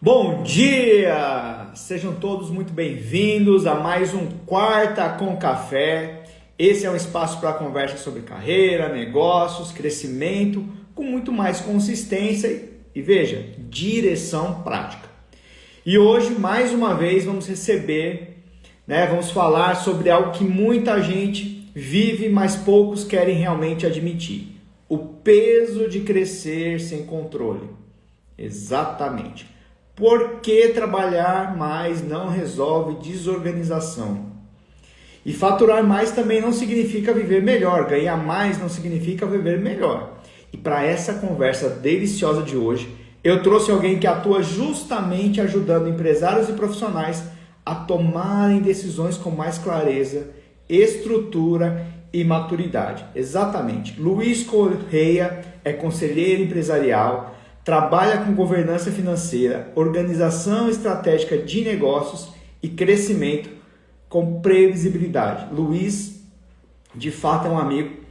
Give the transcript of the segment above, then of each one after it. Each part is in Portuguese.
Bom dia! Sejam todos muito bem-vindos a mais um Quarta com Café. Esse é um espaço para conversa sobre carreira, negócios, crescimento, com muito mais consistência e veja, direção prática. E hoje, mais uma vez, vamos vamos falar sobre algo que muita gente vive, mas poucos querem realmente admitir. O peso de crescer sem controle. Exatamente. Por que trabalhar mais não resolve desorganização? E faturar mais também não significa viver melhor, ganhar mais não significa viver melhor. E para essa conversa deliciosa de hoje, eu trouxe alguém que atua justamente ajudando empresários e profissionais a tomarem decisões com mais clareza, estrutura e maturidade. Exatamente. Luiz Correia é conselheiro empresarial, trabalha com governança financeira, organização estratégica de negócios e crescimento com previsibilidade. Luiz, de fato, é um amigo.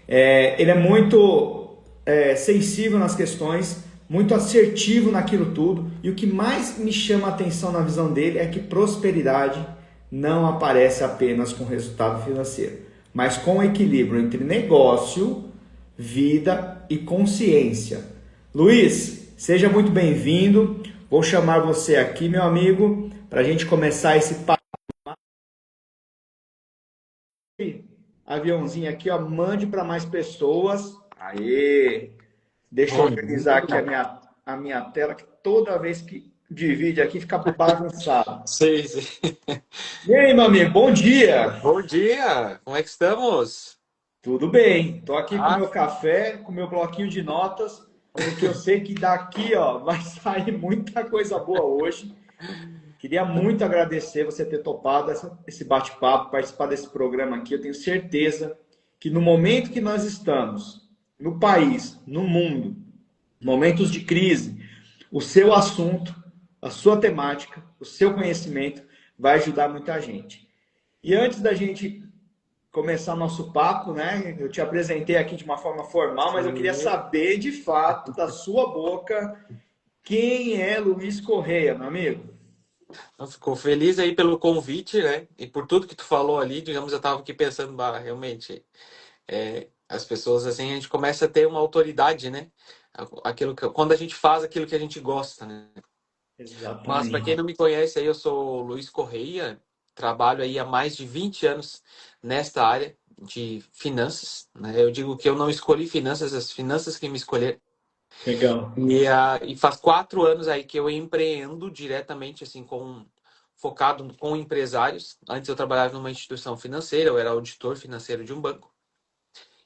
Ele é muito sensível nas questões, muito assertivo naquilo tudo. E o que mais me chama a atenção na visão dele é que prosperidade não aparece apenas com resultado financeiro, mas com equilíbrio entre negócio, vida e consciência. Luiz, seja muito bem-vindo. Vou chamar você aqui, meu amigo, para a gente começar esse papo. Aviãozinho aqui, ó, mande para mais pessoas. Aê! Deixa eu organizar aqui a minha tela, que toda vez que divide aqui fica bagunçado. Sei, sei. E aí, meu amigo, bom dia! Bom dia, como é que estamos? Tudo bem? Tô aqui com o Ah, meu café, com o meu bloquinho de notas, porque eu sei que daqui, ó, vai sair muita coisa boa hoje. Queria muito agradecer você ter topado esse bate-papo, participar desse programa aqui. Eu tenho certeza que no momento que nós estamos, no país, no mundo, momentos de crise, o seu assunto, a sua temática, o seu conhecimento vai ajudar muita gente. E antes da gente começar nosso papo, né? Eu te apresentei aqui de uma forma formal, mas eu queria sim. saber de fato, da sua boca, quem é Luiz Correia, meu amigo? Eu fico feliz aí pelo convite, né? E por tudo que tu falou ali, digamos, eu estava aqui pensando, bah, realmente, as pessoas assim, a gente começa a ter uma autoridade, né? Quando a gente faz aquilo que a gente gosta, né? Mas para quem Exatamente. não me conhece, aí eu sou o Luiz Correia, trabalho aí há mais de 20 anos nesta área de finanças, né? Eu digo que eu não escolhi finanças, as finanças que me escolheram. Legal. E faz 4 anos aí que eu empreendo diretamente, assim, focado com empresários. Antes eu trabalhava numa instituição financeira, eu era auditor financeiro de um banco.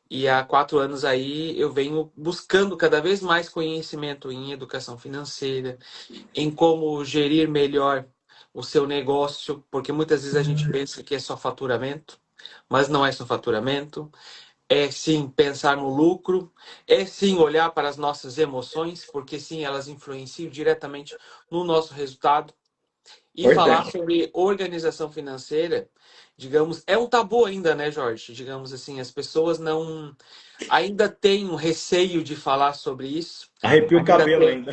E há 4 anos aí eu venho buscando cada vez mais conhecimento em educação financeira, em como gerir melhor o seu negócio, porque muitas vezes a gente pensa que é só faturamento, mas não é só faturamento. É sim pensar no lucro, é sim olhar para as nossas emoções, porque sim, elas influenciam diretamente no nosso resultado. E falar Importante. sobre organização financeira, digamos, é um tabu ainda, né, Jorge? Digamos assim, as pessoas não ainda têm um receio de falar sobre isso, Arrepio o ainda cabelo tem. ainda.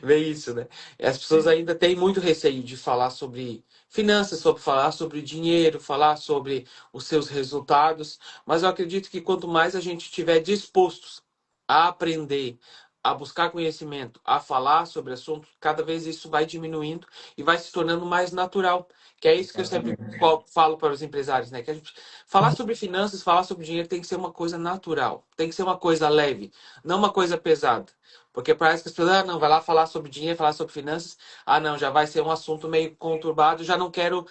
Vê isso, né? As pessoas ainda têm muito receio de falar sobre finanças, sobre falar sobre dinheiro, falar sobre os seus resultados, mas eu acredito que quanto mais a gente estiver dispostos a aprender, a buscar conhecimento, a falar sobre assuntos, cada vez isso vai diminuindo e vai se tornando mais natural. Que é isso que eu sempre Exatamente. falo para os empresários, né? Que a gente falar sobre finanças, falar sobre dinheiro tem que ser uma coisa natural, tem que ser uma coisa leve, não uma coisa pesada. Porque parece que as pessoas, não, vai lá falar sobre dinheiro, falar sobre finanças, não, já vai ser um assunto meio conturbado, já não quero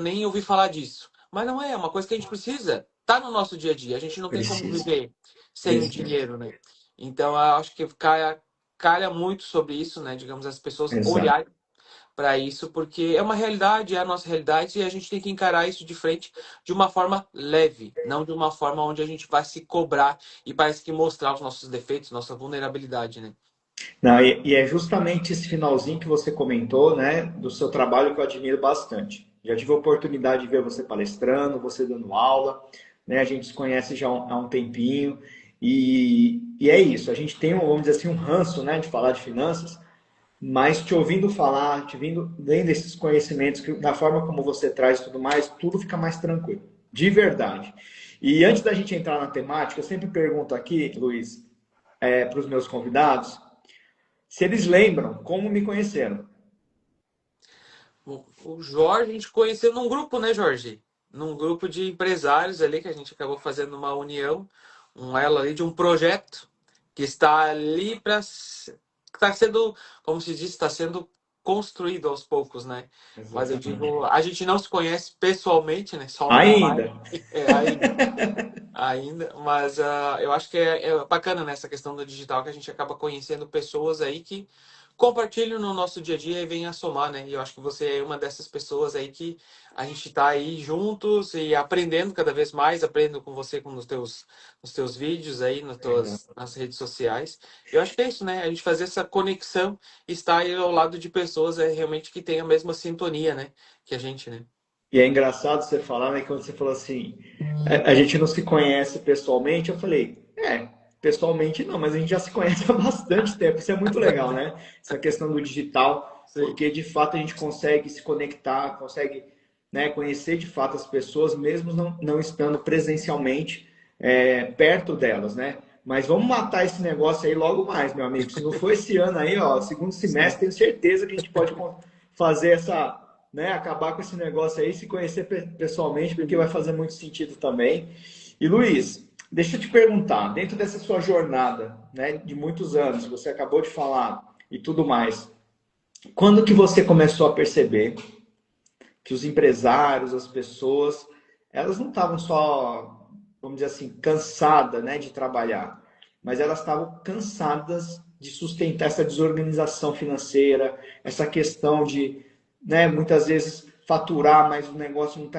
nem ouvir falar disso. Mas não é uma coisa que a gente precisa, tá no nosso dia a dia, a gente não tem como Precisa. viver sem o Precisa. dinheiro, né? Então, eu acho que calha muito sobre isso, né? Digamos, as pessoas Exato. olharem para isso, porque é uma realidade, é a nossa realidade, e a gente tem que encarar isso de frente de uma forma leve, não de uma forma onde a gente vai se cobrar e parece que mostrar os nossos defeitos, nossa vulnerabilidade, né? Não, e é justamente esse finalzinho que você comentou, né, do seu trabalho que eu admiro bastante. Já tive a oportunidade de ver você palestrando, você dando aula, né, a gente se conhece já há um tempinho, E é isso, a gente tem, vamos dizer assim, um ranço, né, de falar de finanças, mas te ouvindo falar, te vindo, lendo esses conhecimentos, da forma como você traz e tudo mais, tudo fica mais tranquilo, de verdade. E antes da gente entrar na temática, eu sempre pergunto aqui, Luiz, para os meus convidados, se eles lembram como me conheceram. O Jorge, a gente conheceu num grupo, né, Jorge? Num grupo de empresários ali que a gente acabou fazendo uma união, um elo ali de um projeto que está ali para está sendo, como se diz, está sendo construído aos poucos, né? Mas eu Exatamente. digo, a gente não se conhece pessoalmente, né? Só na Ainda. imagem, ainda, mas eu acho que é bacana nessa questão do digital que a gente acaba conhecendo pessoas aí que compartilham no nosso dia a dia e vêm a somar, né? E eu acho que você é uma dessas pessoas aí que a gente está aí juntos e aprendendo cada vez mais, aprendendo com você com nos teus vídeos aí, nas redes sociais. Eu acho que é isso, né? A gente fazer essa conexão e estar aí ao lado de pessoas realmente que têm a mesma sintonia, né? Que a gente, né? E é engraçado você falar, né, quando você falou assim, a gente não se conhece pessoalmente, eu falei, pessoalmente não, mas a gente já se conhece há bastante tempo. Isso é muito legal, né? Essa questão do digital, Sim. porque de fato a gente consegue se conectar, consegue, né, conhecer de fato as pessoas, mesmo não estando presencialmente perto delas, né? Mas vamos matar esse negócio aí logo mais, meu amigo. Se não for esse ano aí, ó, segundo Sim. semestre, tenho certeza que a gente pode fazer essa, né, acabar com esse negócio aí, se conhecer pessoalmente, porque vai fazer muito sentido também. E Luiz, deixa eu te perguntar, dentro dessa sua jornada, né, de muitos anos, você acabou de falar e tudo mais, quando que você começou a perceber que os empresários, as pessoas, elas não estavam só, vamos dizer assim, cansadas, né, de trabalhar, mas elas estavam cansadas de sustentar essa desorganização financeira, essa questão de, né, muitas vezes faturar, mas o negócio não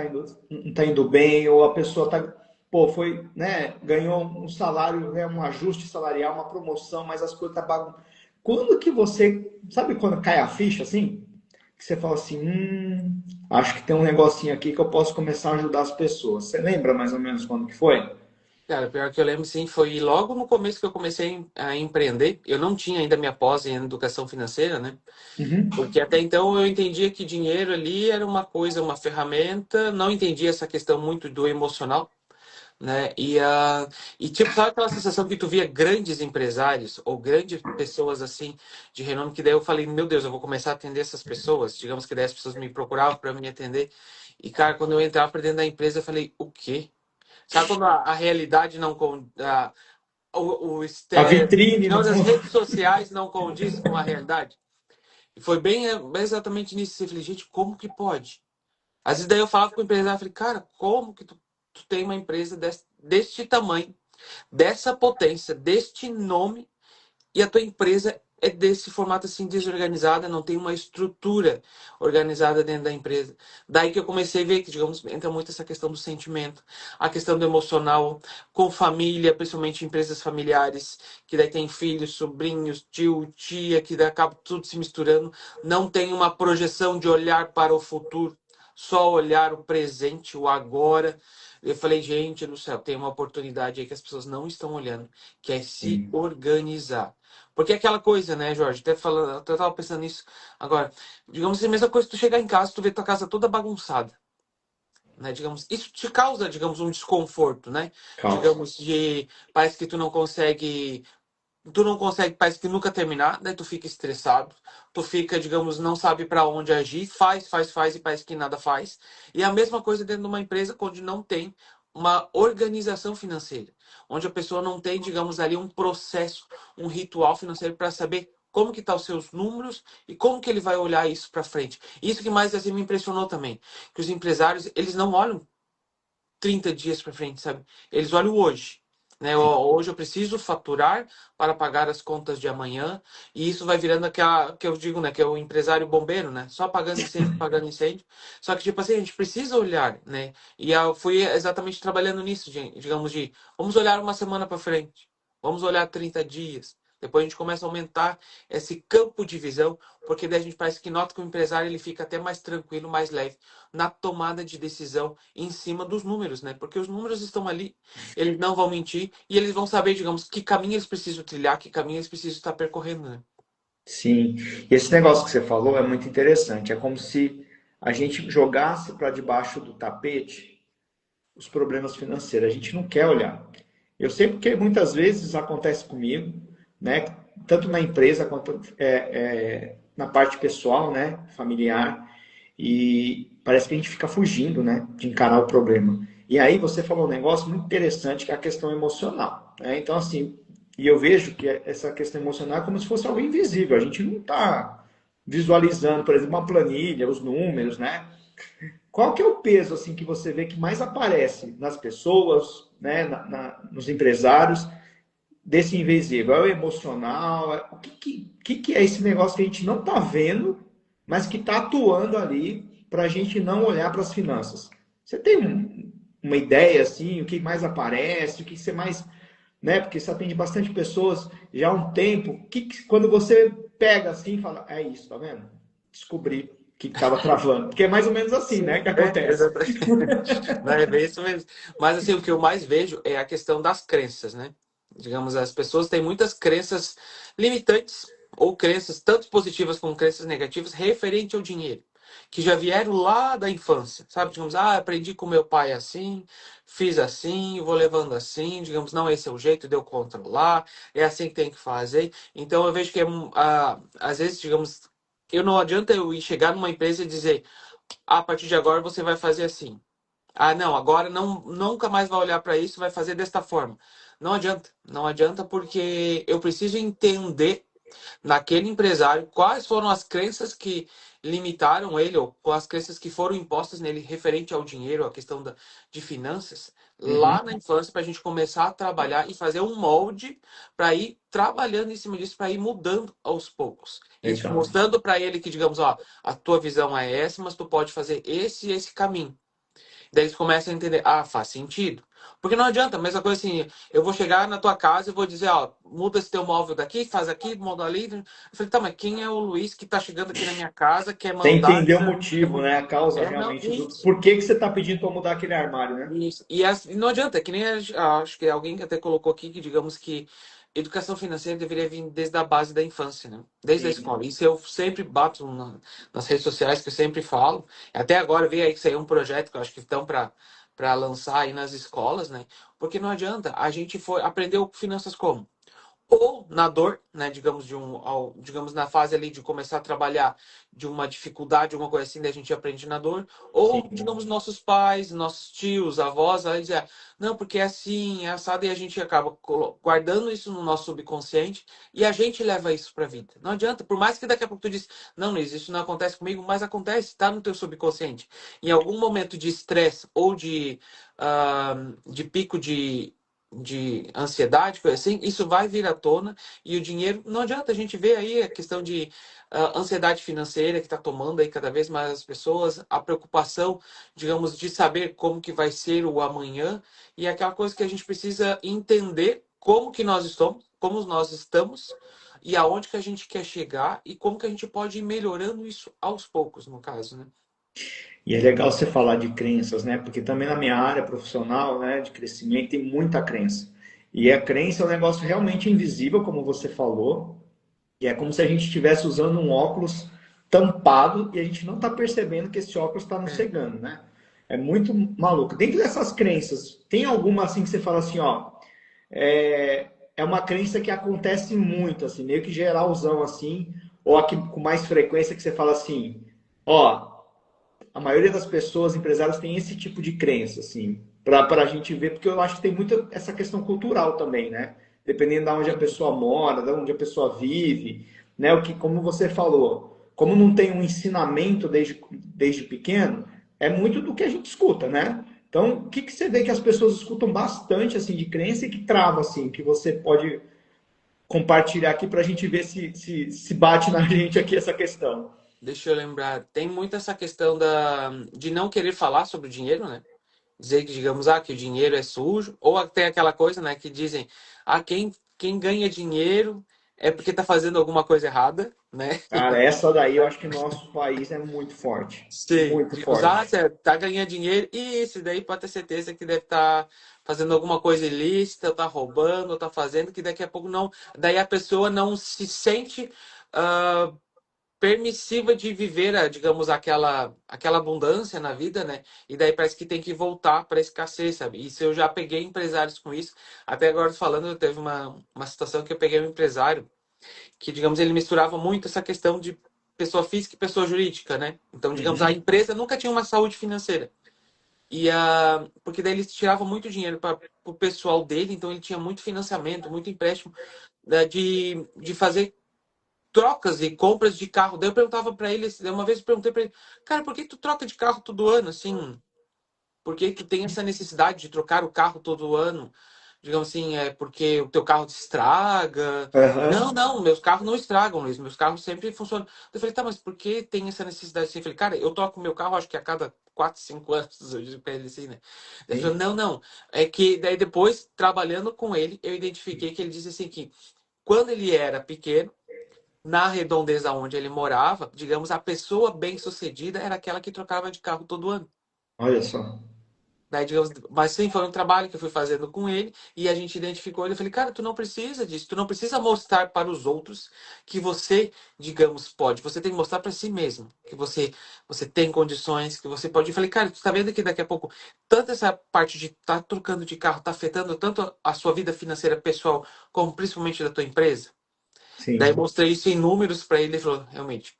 tá indo bem, ou a pessoa tá, pô, foi, né, ganhou um salário, né, um ajuste salarial, uma promoção, mas as coisas tá bagunçadas. Quando que você, sabe quando cai a ficha assim? Que você fala assim, acho que tem um negocinho aqui que eu posso começar a ajudar as pessoas. Você lembra mais ou menos quando que foi? Cara, pior que eu lembro, sim, foi logo no começo que eu comecei a empreender. Eu não tinha ainda minha pós em educação financeira, né? Uhum. Porque até então eu entendia que dinheiro ali era uma coisa, uma ferramenta, não entendia essa questão muito do emocional, né? E tipo, sabe aquela sensação que tu via grandes empresários ou grandes pessoas assim de renome, que daí eu falei, meu Deus, eu vou começar a atender essas pessoas. Digamos que daí as pessoas me procuravam para me atender. E cara, quando eu entrava para dentro da empresa, eu falei, o quê? Sabe quando a realidade não o A externo, vitrine não. digamos, as redes sociais não condiz com a realidade? E foi bem exatamente nisso. Eu falei, gente, como que pode? Às vezes daí eu falava com o empresário, eu falei, cara, como que tu tem uma empresa deste tamanho, dessa potência, deste nome, e a tua empresa é desse formato assim desorganizada, não tem uma estrutura organizada dentro da empresa. Daí que eu comecei a ver que, digamos, entra muito essa questão do sentimento, a questão do emocional, com família, principalmente empresas familiares, que daí tem filhos, sobrinhos, tio, tia, que daí acaba tudo se misturando, não tem uma projeção de olhar para o futuro, só olhar o presente, o agora. Eu falei, gente do céu, tem uma oportunidade aí que as pessoas não estão olhando, que é se Sim. organizar. Porque é aquela coisa, né, Jorge? Até falando, até tava pensando nisso agora. Digamos assim, a mesma coisa que tu chegar em casa, tu vê tua casa toda bagunçada, né? Digamos, isso te causa, digamos, um desconforto, né? Calça. Digamos, de parece que tu não consegue, parece que nunca terminar, daí tu fica estressado, tu fica, digamos, não sabe para onde agir, faz e parece que nada faz. E a mesma coisa dentro de uma empresa onde não tem uma organização financeira, onde a pessoa não tem, digamos, ali um processo, um ritual financeiro para saber como que tá os seus números e como que ele vai olhar isso para frente. Isso que mais assim me impressionou também, que os empresários, eles não olham 30 dias para frente, sabe? Eles olham hoje. Né? Hoje eu preciso faturar para pagar as contas de amanhã, e isso vai virando aquela que eu digo, né, que é o empresário bombeiro, né? Só apagando incêndio, apagando incêndio. Só que tipo assim, a gente precisa olhar, né? E eu fui exatamente trabalhando nisso, digamos de, vamos olhar uma semana para frente. Vamos olhar 30 dias. Depois a gente começa a aumentar esse campo de visão, porque daí a gente parece que nota que o empresário ele fica até mais tranquilo, mais leve na tomada de decisão em cima dos números, né? Porque os números estão ali, eles não vão mentir e eles vão saber, digamos, que caminho eles precisam trilhar, que caminho eles precisam estar percorrendo, né? Sim. E esse negócio que você falou é muito interessante. É como se a gente jogasse para debaixo do tapete os problemas financeiros. A gente não quer olhar. Eu sei porque muitas vezes acontece comigo, né? Tanto na empresa quanto na parte pessoal, né? Familiar. E parece que a gente fica fugindo, né? De encarar o problema. E aí você falou um negócio muito interessante que é a questão emocional, né? Então, assim, e eu vejo que essa questão emocional é como se fosse algo invisível. A gente não está visualizando, por exemplo, uma planilha, os números, né? Qual que é o peso assim que você vê que mais aparece nas pessoas, né, nos empresários desse invisível? É o emocional? O que é esse negócio que a gente não está vendo, mas que está atuando ali para a gente não olhar para as finanças? Você tem uma ideia assim, o que mais aparece, o que você mais, né? Porque você atende bastante pessoas já há um tempo. Quando você pega assim, e fala, é isso, tá vendo? Descobri que estava travando. Porque é mais ou menos assim, né, Sim, que acontece. exatamente. Não, é bem isso mesmo. Mas assim, o que eu mais vejo é a questão das crenças, né? Digamos, as pessoas têm muitas crenças limitantes ou crenças tanto positivas como crenças negativas referente ao dinheiro, que já vieram lá da infância, sabe? Digamos, aprendi com meu pai assim, fiz assim, vou levando assim, digamos, não, esse é o jeito de eu controlar, é assim que tem que fazer. Então eu vejo que às vezes, digamos, eu não adianta eu ir chegar numa empresa e dizer a partir de agora você vai fazer assim. Ah, não, agora não, nunca mais vai olhar para isso, vai fazer desta forma. Não adianta, não adianta porque eu preciso entender naquele empresário quais foram as crenças que limitaram ele ou as crenças que foram impostas nele referente ao dinheiro, a questão de finanças, lá Uhum, na infância, para a gente começar a trabalhar e fazer um molde para ir trabalhando em cima disso, para ir mudando aos poucos. E tipo, legal. mostrando para ele que, digamos, ó, a tua visão é essa, mas tu pode fazer esse e esse caminho. Daí eles começam a entender, faz sentido. Porque não adianta, a mesma coisa assim, eu vou chegar na tua casa e vou dizer, ó, muda esse teu móvel daqui, faz aqui, muda ali. Eu falei, tá, mas quem é o Luiz que tá chegando aqui na minha casa, quer Você mandar entender o essa... motivo, né? A causa Não, realmente do isso. por que que você está pedindo para mudar aquele armário, né? Isso. E não adianta, é que nem acho que alguém que até colocou aqui que digamos que educação financeira deveria vir desde a base da infância, né? Desde a Sim. escola. Isso eu sempre bato nas redes sociais que eu sempre falo. Até agora veio aí que saiu um projeto que eu acho que estão para lançar aí nas escolas, né? Porque não adianta, a gente foi aprendeu finanças como? Ou na dor, né, digamos digamos na fase ali de começar a trabalhar de uma dificuldade, alguma coisa assim, daí a gente aprende na dor, ou Sim. digamos nossos pais, nossos tios, avós, aí dizem, não, porque é assim, é assado, e a gente acaba guardando isso no nosso subconsciente e a gente leva isso para a vida. Não adianta, por mais que daqui a pouco tu diz, não, Luiz, isso não acontece comigo, mas acontece, está no teu subconsciente. Em algum momento de estresse ou de pico de ansiedade, coisa assim, isso vai vir à tona e o dinheiro, não adianta a gente ver aí a questão de ansiedade financeira que está tomando aí cada vez mais as pessoas, a preocupação, digamos, de saber como que vai ser o amanhã e é aquela coisa que a gente precisa entender como que nós estamos, como nós estamos e aonde que a gente quer chegar e como que a gente pode ir melhorando isso aos poucos, no caso, né? E é legal você falar de crenças, né? Porque também na minha área profissional, né, de crescimento, tem muita crença. E a crença é um negócio realmente invisível, como você falou, e é como se a gente estivesse usando um óculos tampado e a gente não está percebendo que esse óculos está nos É. cegando, né? É muito maluco. Dentro dessas crenças, tem alguma assim que você fala assim, ó, é uma crença que acontece muito, assim, meio que geralzão, assim, ou aqui com mais frequência que você fala assim, ó, a maioria das pessoas, empresários, tem esse tipo de crença, assim, para a gente ver, porque eu acho que tem muito essa questão cultural também, né? Dependendo de onde a pessoa mora, de onde a pessoa vive, né? O que, como você falou, como não tem um ensinamento desde pequeno, é muito do que a gente escuta, né? Então, o que, que você vê que as pessoas escutam bastante, assim, de crença e que trava, assim, que você pode compartilhar aqui para a gente ver se bate na gente aqui essa questão. Deixa eu lembrar, tem muito essa questão de não querer falar sobre o dinheiro, né? Dizer que, digamos, que o dinheiro é sujo, ou até aquela coisa, né, que dizem, quem ganha dinheiro é porque tá fazendo alguma coisa errada, né? Cara, essa daí eu acho que no nosso país é muito forte. Sim, Muito digamos, ah, forte. você tá ganhando dinheiro, e esse daí pode ter certeza que deve estar fazendo alguma coisa ilícita, ou tá roubando, ou tá fazendo, que daqui a pouco não. Daí a pessoa não se sente ah, permissiva de viver, digamos, aquela abundância na vida, né? E daí parece que tem que voltar para a escassez, sabe? Isso eu já peguei empresários com isso. Até agora falando, teve uma situação que eu peguei um empresário que, digamos, ele misturava muito essa questão de pessoa física e pessoa jurídica, né? Então, digamos, a Uhum. empresa nunca tinha uma saúde financeira. Porque daí eles tiravam muito dinheiro para o pessoal dele, então ele tinha muito financiamento, muito empréstimo, né, de fazer trocas e compras de carro. Daí eu perguntava para ele, uma vez eu perguntei para ele, cara, por que tu troca de carro todo ano, assim? Por que tu tem essa necessidade de trocar o carro todo ano? Digamos assim, é porque o teu carro te estraga. Não, Aham. não, meus carros não estragam, Luiz. Meus carros sempre funcionam. Eu falei, tá, mas por que tem essa necessidade assim? Eu falei, cara, eu troco meu carro acho que a cada 4, 5 anos. Eu disse pra ele assim, né? Ele falou, Sim. não, não. É que daí depois, trabalhando com ele, eu identifiquei que ele disse assim que quando ele era pequeno, na redondeza onde ele morava, digamos, a pessoa bem-sucedida era aquela que trocava de carro todo ano. Olha só. Daí, digamos, mas sim, foi um trabalho que eu fui fazendo com ele e a gente identificou ele. Eu falei, cara, tu não precisa disso, tu não precisa mostrar para os outros que você, digamos, pode. Você tem que mostrar para si mesmo que você tem condições, que você pode. Eu falei, cara, tu tá vendo que daqui a pouco, tanto essa parte de estar tá trocando de carro, tá afetando tanto a sua vida financeira pessoal, como principalmente da tua empresa? Daí Sim. mostrei isso em números para ele e falou, realmente,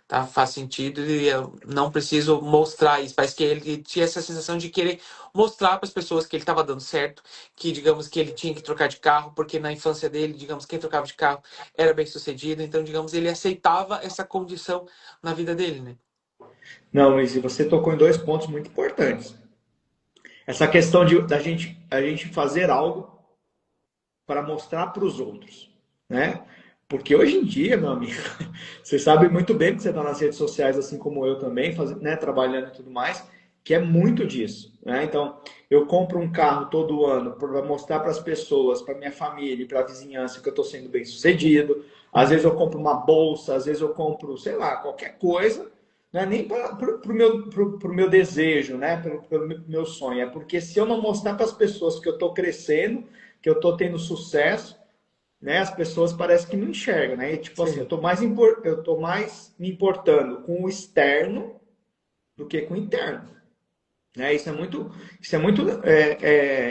tá, faz sentido e eu não preciso mostrar isso. Parece que ele tinha essa sensação de querer mostrar para as pessoas que ele estava dando certo, que digamos que ele tinha que trocar de carro, porque na infância dele, digamos, quem trocava de carro era bem sucedido, então, digamos, ele aceitava essa condição na vida dele, né? Não, Luiz, e você tocou em dois pontos muito importantes. Essa questão de a gente fazer algo para mostrar para os outros, né? Porque hoje em dia, meu amigo, você sabe muito bem que você está nas redes sociais, assim como eu também, né, trabalhando e tudo mais, que é muito disso, né? Então, eu compro um carro todo ano para mostrar para as pessoas, para minha família e para a vizinhança que eu estou sendo bem sucedido. Às vezes eu compro uma bolsa, às vezes eu compro, sei lá, qualquer coisa, não é nem para o meu desejo, né? Pelo meu sonho. É porque se eu não mostrar para as pessoas que eu estou crescendo, que eu estou tendo sucesso, né? As pessoas parecem que não enxergam, né? E, tipo assim, Sim. eu tô mais me importando com o externo do que com o interno, né? Isso é muito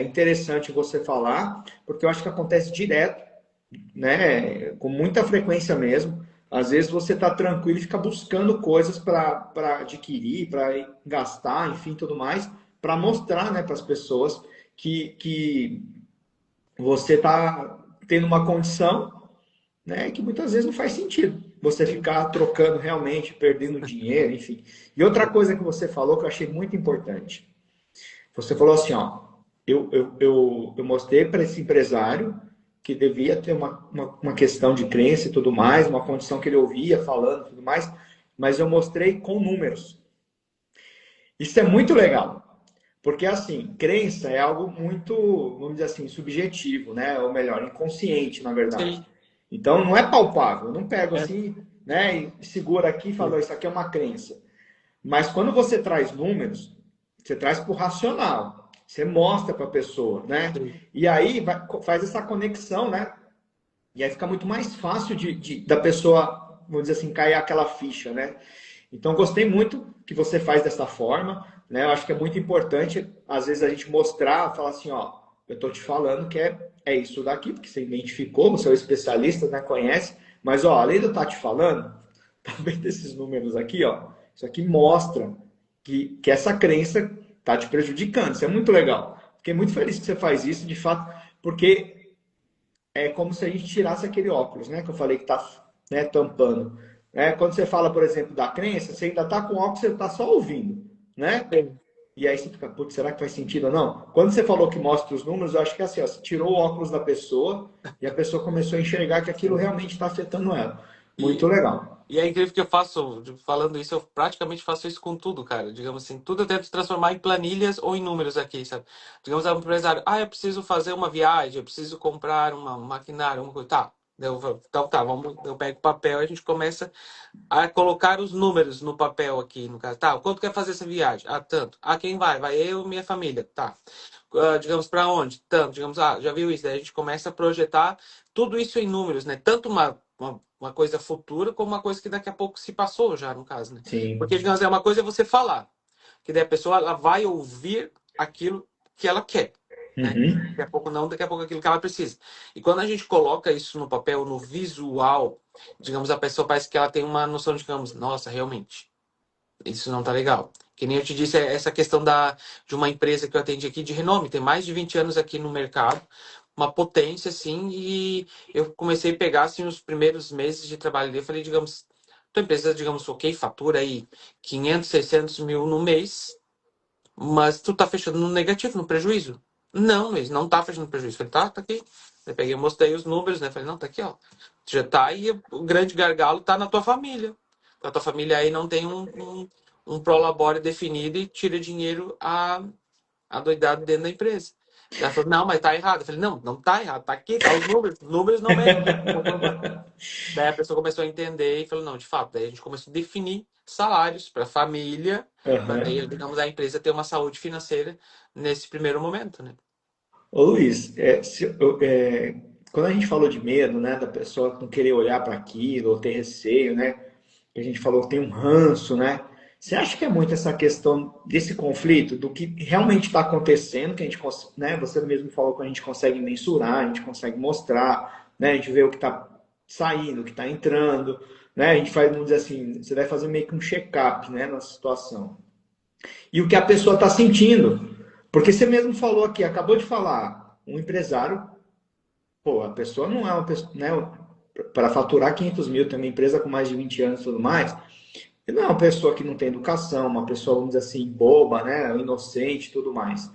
interessante você falar, porque eu acho que acontece direto, né? Com muita frequência mesmo. Às vezes você está tranquilo e fica buscando coisas para adquirir, para gastar, enfim, tudo mais, para mostrar, né, para as pessoas que você está tendo uma condição, né, que muitas vezes não faz sentido. Você Sim. ficar trocando realmente, perdendo dinheiro, enfim. E outra coisa que você falou que eu achei muito importante. Você falou assim, ó, eu mostrei para esse empresário que devia ter uma questão de crença e tudo mais, uma condição que ele ouvia falando e tudo mais, mas eu mostrei com números. Isso é muito legal. Porque, assim, crença é algo muito, vamos dizer assim, subjetivo, né? Ou melhor, inconsciente, na verdade. Sim. Então, não é palpável. Eu não pego É. assim, né? E segura aqui e falo, isso aqui é uma crença. Mas quando você traz números, você traz para o racional. Você mostra para a pessoa, né? Sim. E aí faz essa conexão, né? E aí fica muito mais fácil da pessoa, vamos dizer assim, cair aquela ficha, né? Então, gostei muito que você faz dessa forma, né? Eu acho que é muito importante, às vezes, a gente mostrar, falar assim, ó, eu tô te falando que é isso daqui, porque você identificou, você é um especialista, né? Conhece, mas, ó, além de eu estar te falando, tá vendo esses números aqui, ó? Isso aqui mostra que essa crença tá te prejudicando. Isso é muito legal. Fiquei muito feliz que você faz isso, de fato, porque é como se a gente tirasse aquele óculos, né? Que eu falei que tá, né, tampando. Né? Quando você fala, por exemplo, da crença, você ainda tá com óculos, você tá só ouvindo, né? Sim. E aí você fica, putz, será que faz sentido ou não? Quando você falou que mostra os números, eu acho que é assim, ó, você tirou o óculos da pessoa e a pessoa começou a enxergar que aquilo realmente está afetando ela. Muito E, legal. E é incrível que eu faço, falando isso, eu praticamente faço isso com tudo, cara. Digamos assim, tudo eu tento transformar em planilhas ou em números aqui, sabe? Digamos, é um empresário, eu preciso fazer uma viagem, eu preciso comprar uma maquinária, uma coisa. Tá, Então tá, eu pego o papel e a gente começa a colocar os números no papel aqui, no caso. Tá, quanto quer fazer essa viagem? Ah, tanto. Ah, quem vai? Vai eu e minha família. Tá. Digamos, para onde? Tanto. Digamos, já viu isso? Daí a gente começa a projetar tudo isso em números, né? Tanto uma coisa futura como uma coisa que daqui a pouco se passou já, no caso, né? Sim. Porque, digamos, uma coisa é você falar, que daí a pessoa ela vai ouvir aquilo que ela quer, né? Uhum. Daqui a pouco não, daqui a pouco aquilo que ela precisa. E quando a gente coloca isso no papel, no visual, digamos, a pessoa parece que ela tem uma noção de, digamos, nossa, realmente, isso não tá legal. Que nem eu te disse, essa questão de uma empresa que eu atendi aqui de renome, tem mais de 20 anos aqui no mercado, uma potência, assim, e eu comecei a pegar, assim, os primeiros meses de trabalho ali, eu falei, digamos, tua empresa, digamos, ok, fatura aí 500, 600 mil no mês, mas tu tá fechando no negativo, no prejuízo. Não, Luiz, não tá fechando no prejuízo. Falei, tá aqui. Eu peguei, mostrei os números, né? Falei, não, tá aqui, ó. Tu já tá aí, o grande gargalo tá na tua família. A tua família aí não tem um prolabore definido e tira dinheiro adoidado dentro da empresa. Ela falou, não, mas tá errado. Eu falei, não, não tá errado, tá aqui, tá os números não mexem. Daí a pessoa começou a entender e falou, não, de fato, daí a gente começou a definir salários para a família, para daí, Aham. digamos, a empresa ter uma saúde financeira nesse primeiro momento, né? Ô Luiz, quando a gente falou de medo, né, da pessoa não querer olhar para aquilo, ou ter receio, né, que a gente falou que tem um ranço, né, você acha que é muito essa questão desse conflito, do que realmente está acontecendo, que a gente, né, você mesmo falou que a gente consegue mensurar, a gente consegue mostrar, né, a gente vê o que está saindo, o que está entrando, né, a gente faz, vamos dizer assim, você vai fazer meio que um check-up, né, na situação. E o que a pessoa está sentindo. Porque você mesmo falou aqui, acabou de falar, um empresário, pô, a pessoa não é uma pessoa, né, para faturar 500 mil, tem uma empresa com mais de 20 anos e tudo mais, ele não é uma pessoa que não tem educação, uma pessoa, vamos dizer assim, boba, né, inocente e tudo mais.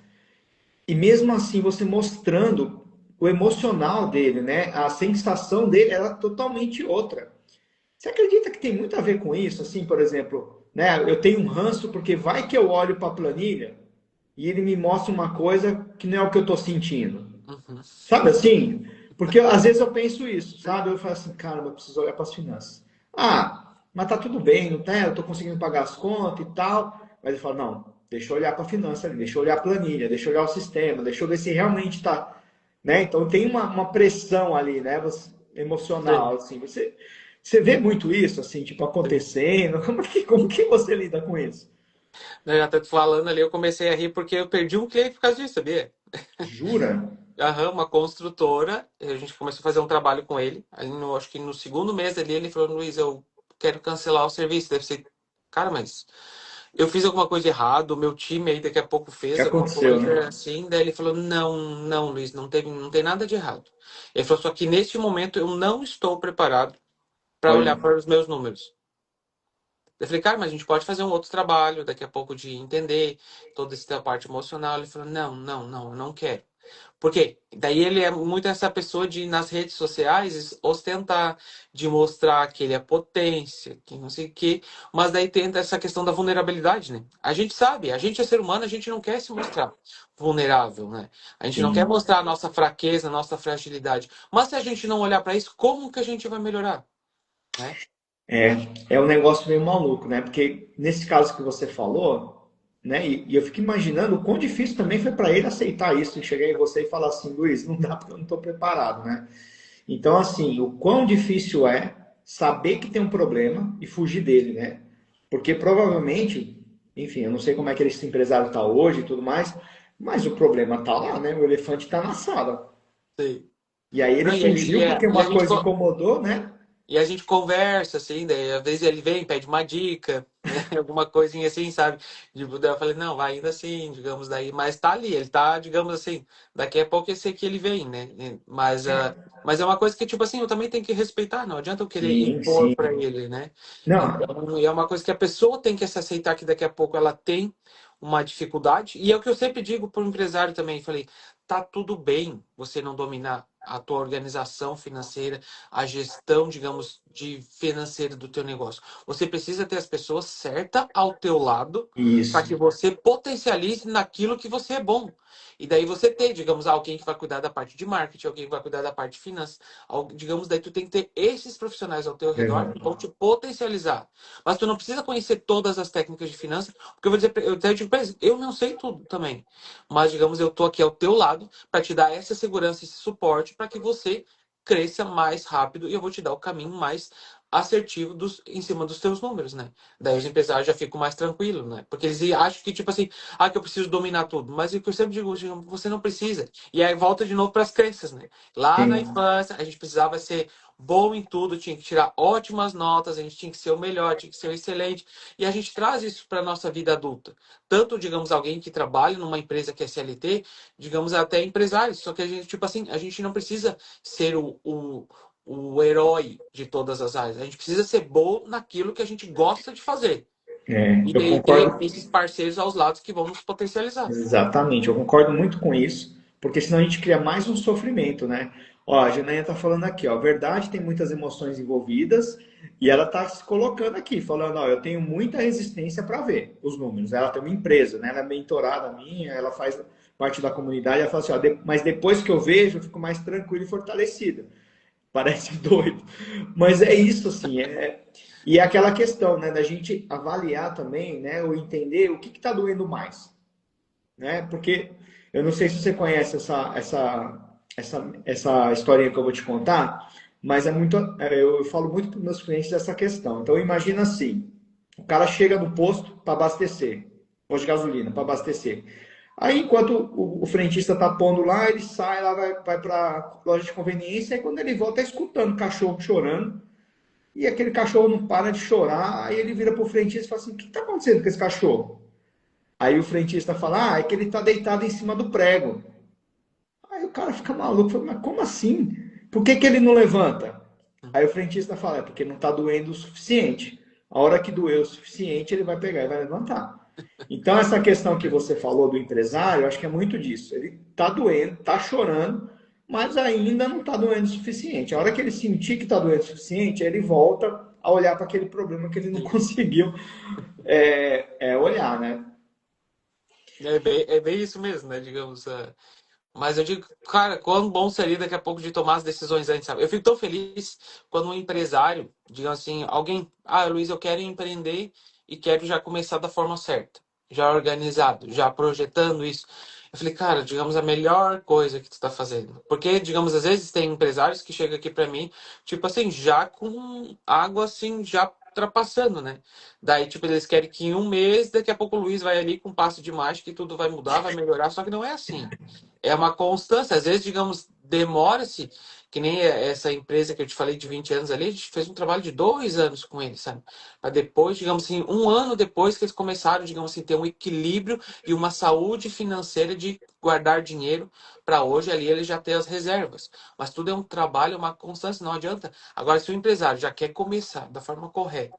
E mesmo assim, você mostrando o emocional dele, né, a sensação dele era totalmente outra. Você acredita que tem muito a ver com isso? Assim, por exemplo, né, eu tenho um ranço porque vai que eu olho para a planilha e ele me mostra uma coisa que não é o que eu estou sentindo. Uhum. Sabe assim? Porque às vezes eu penso isso, sabe? Eu falo assim, cara, eu preciso olhar para as finanças. Ah, mas tá tudo bem, não tá? Eu estou conseguindo pagar as contas e tal. Mas eu falo, não, deixa eu olhar para a finança ali, deixa eu olhar a planilha, deixa eu olhar o sistema, deixa eu ver se realmente está. Né? Então tem uma pressão ali, né? Emocional, Sim, assim. Você vê muito isso, assim, tipo, sim. acontecendo? Como que você lida com isso? Eu já tô falando ali, eu comecei a rir porque eu perdi um cliente por causa disso, sabia? Jura? Aham, uma construtora, a gente começou a fazer um trabalho com ele. Aí acho que no segundo mês ali, ele falou, Luiz, eu quero cancelar o serviço. Deve ser, cara, mas eu fiz alguma coisa errada, o meu time aí daqui a pouco O que fez alguma aconteceu, coisa né? assim. Daí ele falou, não, não, Luiz, não tem nada de errado. Ele falou, só que neste momento eu não estou preparado para olhar Olha, para os meus números. Eu falei, cara, mas a gente pode fazer um outro trabalho daqui a pouco de entender toda essa parte emocional. Ele falou, não, eu não quero. Por quê? Daí ele é muito essa pessoa de, nas redes sociais, ostentar, de mostrar que ele é potência, que não sei o quê, mas daí tenta essa questão da vulnerabilidade, né? A gente sabe, a gente é ser humano, a gente não quer se mostrar vulnerável, né? A gente não quer sim. mostrar a nossa fraqueza, a nossa fragilidade. Mas se a gente não olhar para isso, como que a gente vai melhorar, né? É, é um negócio meio maluco, né? Porque nesse caso que você falou, né? E eu fico imaginando o quão difícil também foi para ele aceitar isso, e chegar em você e falar assim, Luiz, não dá porque eu não estou preparado, né? Então, assim, o quão difícil é saber que tem um problema e fugir dele, né? Porque provavelmente, enfim, eu não sei como é que esse empresário está hoje e tudo mais, mas o problema está lá, né? O elefante está na sala. Sim. E aí ele Não, fugiu porque e a uma gente, coisa incomodou, né? e a gente conversa, assim, daí às vezes ele vem, pede uma dica, né? Alguma coisinha assim, sabe? Tipo, daí eu falei, não, vai indo assim, digamos, daí, mas tá ali, ele tá, digamos assim, daqui a pouco eu sei que ele vem, né? Mas é uma coisa que, tipo assim, eu também tenho que respeitar, não adianta eu querer Sim, impor sim. pra ele, né? Não, Então, é uma coisa que a pessoa tem que se aceitar que daqui a pouco ela tem uma dificuldade, e é o que eu sempre digo pro empresário também, falei, tá tudo bem você não dominar a tua organização financeira, a gestão, digamos, de financeira do teu negócio. Você precisa ter as pessoas certas ao teu lado para Isso. que você potencialize naquilo que você é bom. E daí você tem, digamos, alguém que vai cuidar da parte de marketing, alguém que vai cuidar da parte de finanças. Digamos, daí tu tem que ter esses profissionais ao teu redor que vão Exato. te potencializar. Mas tu não precisa conhecer todas as técnicas de finanças, porque eu vou dizer, eu até digo pra eles, eu não sei tudo também. Mas, digamos, eu tô aqui ao teu lado para te dar essa segurança, esse suporte para que você cresça mais rápido e eu vou te dar o caminho mais assertivo em cima dos teus números, né? Daí os empresários já ficam mais tranquilos, né? Porque eles acham que, tipo assim, que eu preciso dominar tudo. Mas o que eu sempre digo, você não precisa. E aí volta de novo para as crenças, né? Lá na Sim. infância, a gente precisava ser bom em tudo, tinha que tirar ótimas notas, a gente tinha que ser o melhor, tinha que ser o excelente. E a gente traz isso para a nossa vida adulta. Tanto, digamos, alguém que trabalha numa empresa que é CLT, digamos, até empresários. Só que a gente, tipo assim, a gente não precisa ser o herói de todas as áreas. A gente precisa ser bom naquilo que a gente gosta de fazer. É, eu E ter concordo. esses parceiros aos lados que vão nos potencializar. Exatamente, eu concordo muito com isso, porque senão a gente cria mais um sofrimento, né? Ó, a Janaína tá falando aqui, ó, verdade, tem muitas emoções envolvidas, e ela tá se colocando aqui, falando, ó, eu tenho muita resistência para ver os números. Ela tem uma empresa, né? Ela é mentorada minha, ela faz parte da comunidade, ela fala assim, ó, mas depois que eu vejo, eu fico mais tranquilo e fortalecida. Parece doido, mas é isso, assim, e é aquela questão, né, da gente avaliar também, né, ou entender o que está doendo mais, né? Porque eu não sei se você conhece essa historinha que eu vou te contar, mas eu falo muito para os meus clientes dessa questão. Então imagina assim, o cara chega no posto para abastecer, posto de gasolina para abastecer. Aí enquanto o frentista está pondo lá, ele sai lá, vai para a loja de conveniência, e quando ele volta, está escutando o cachorro chorando, e aquele cachorro não para de chorar, aí ele vira para o frentista e fala assim, o que está acontecendo com esse cachorro? Aí o frentista fala, é que ele está deitado em cima do prego. Aí o cara fica maluco, fala, mas como assim? Por que ele não levanta? Aí o frentista fala, é porque não está doendo o suficiente. A hora que doer o suficiente, ele vai pegar e vai levantar. Então, essa questão que você falou do empresário, eu acho que é muito disso. Ele está doendo, está chorando, mas ainda não está doendo o suficiente. A hora que ele sentir que está doendo o suficiente, ele volta a olhar para aquele problema que ele não Sim. conseguiu olhar, né? É bem isso mesmo, né? Digamos. Mas eu digo, cara, quão bom seria daqui a pouco de tomar as decisões antes, sabe? Eu fico tão feliz quando um empresário, digamos assim, alguém, Luiz, eu quero empreender e quero já começar da forma certa, já organizado, já projetando isso. Eu falei, cara, digamos, a melhor coisa que tu tá fazendo. Porque, digamos, às vezes tem empresários que chegam aqui pra mim, tipo assim, já com água assim, já ultrapassando, né? Daí, tipo, eles querem que em um mês, daqui a pouco o Luiz vai ali com um passo de mágica e tudo vai mudar, vai melhorar, só que não é assim. É uma constância. Às vezes, digamos, demora-se, que nem essa empresa que eu te falei de 20 anos ali, a gente fez um trabalho de 2 anos com eles, sabe? Para depois, digamos assim, um ano depois que eles começaram, digamos assim, ter um equilíbrio e uma saúde financeira de guardar dinheiro para hoje ali ele já ter as reservas. Mas tudo é um trabalho, é uma constância, não adianta. Agora, se o empresário já quer começar da forma correta,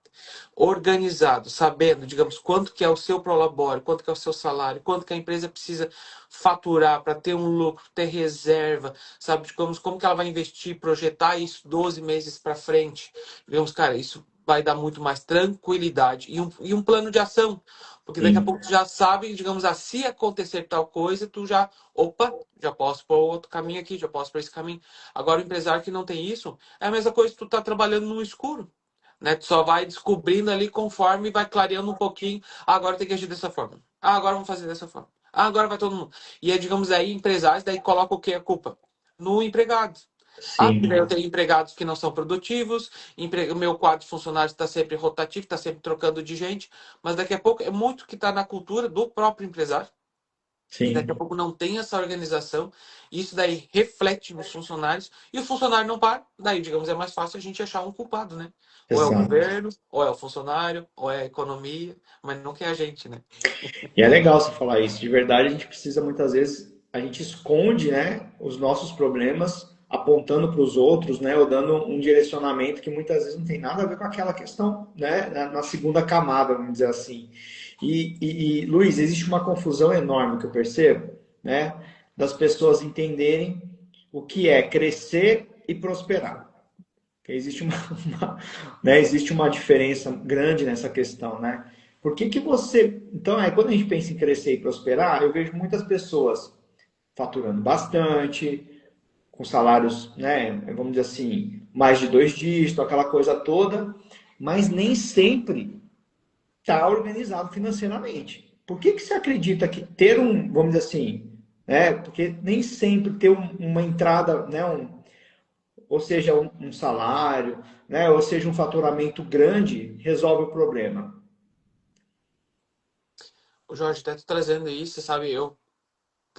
organizado, sabendo, digamos, quanto que é o seu prolabore, quanto que é o seu salário, quanto que a empresa precisa faturar para ter um lucro, ter reserva, sabe? Digamos, como que ela vai investir, projetar isso 12 meses para frente. Digamos, cara, isso vai dar muito mais tranquilidade e um plano de ação. Porque daqui a Sim, pouco tu já sabe, digamos, se acontecer tal coisa, tu já, opa, já posso por outro caminho aqui, já posso por esse caminho. Agora, o empresário que não tem isso, é a mesma coisa que tu tá trabalhando no escuro, né? Tu só vai descobrindo ali conforme vai clareando um pouquinho. Agora tem que agir dessa forma. Agora vamos fazer dessa forma. Agora vai todo mundo. E aí, digamos, aí empresários, daí coloca o que a culpa? No empregado. Porque daí eu sim, tenho empregados que não são produtivos, o meu quadro de funcionários está sempre rotativo, está sempre trocando de gente, mas daqui a pouco é muito que está na cultura do próprio empresário. E daqui a sim, pouco não tem essa organização, e isso daí reflete nos funcionários, e o funcionário não para, daí, digamos, é mais fácil a gente achar um culpado, né? Ou é o exato. governo, ou é o funcionário, ou é a economia, mas não que é a gente, né? E é legal você falar isso. De verdade, a gente precisa muitas vezes, a gente esconde, né, os nossos problemas apontando para os outros, né, ou dando um direcionamento que muitas vezes não tem nada a ver com aquela questão, né, na segunda camada, vamos dizer assim. Luiz, existe uma confusão enorme que eu percebo, né, das pessoas entenderem o que é crescer e prosperar. Porque existe né, existe uma diferença grande nessa questão, né? Por que que você... Então, quando a gente pensa em crescer e prosperar, eu vejo muitas pessoas faturando bastante, com salários, né, vamos dizer assim, mais de 2 dígitos, aquela coisa toda, mas nem sempre está organizado financeiramente. Por que que você acredita que ter um, vamos dizer assim, né, porque nem sempre ter uma entrada, né, ou seja, um salário, né, ou seja, um faturamento grande, resolve o problema? O Jorge, até tu trazendo isso, sabe, eu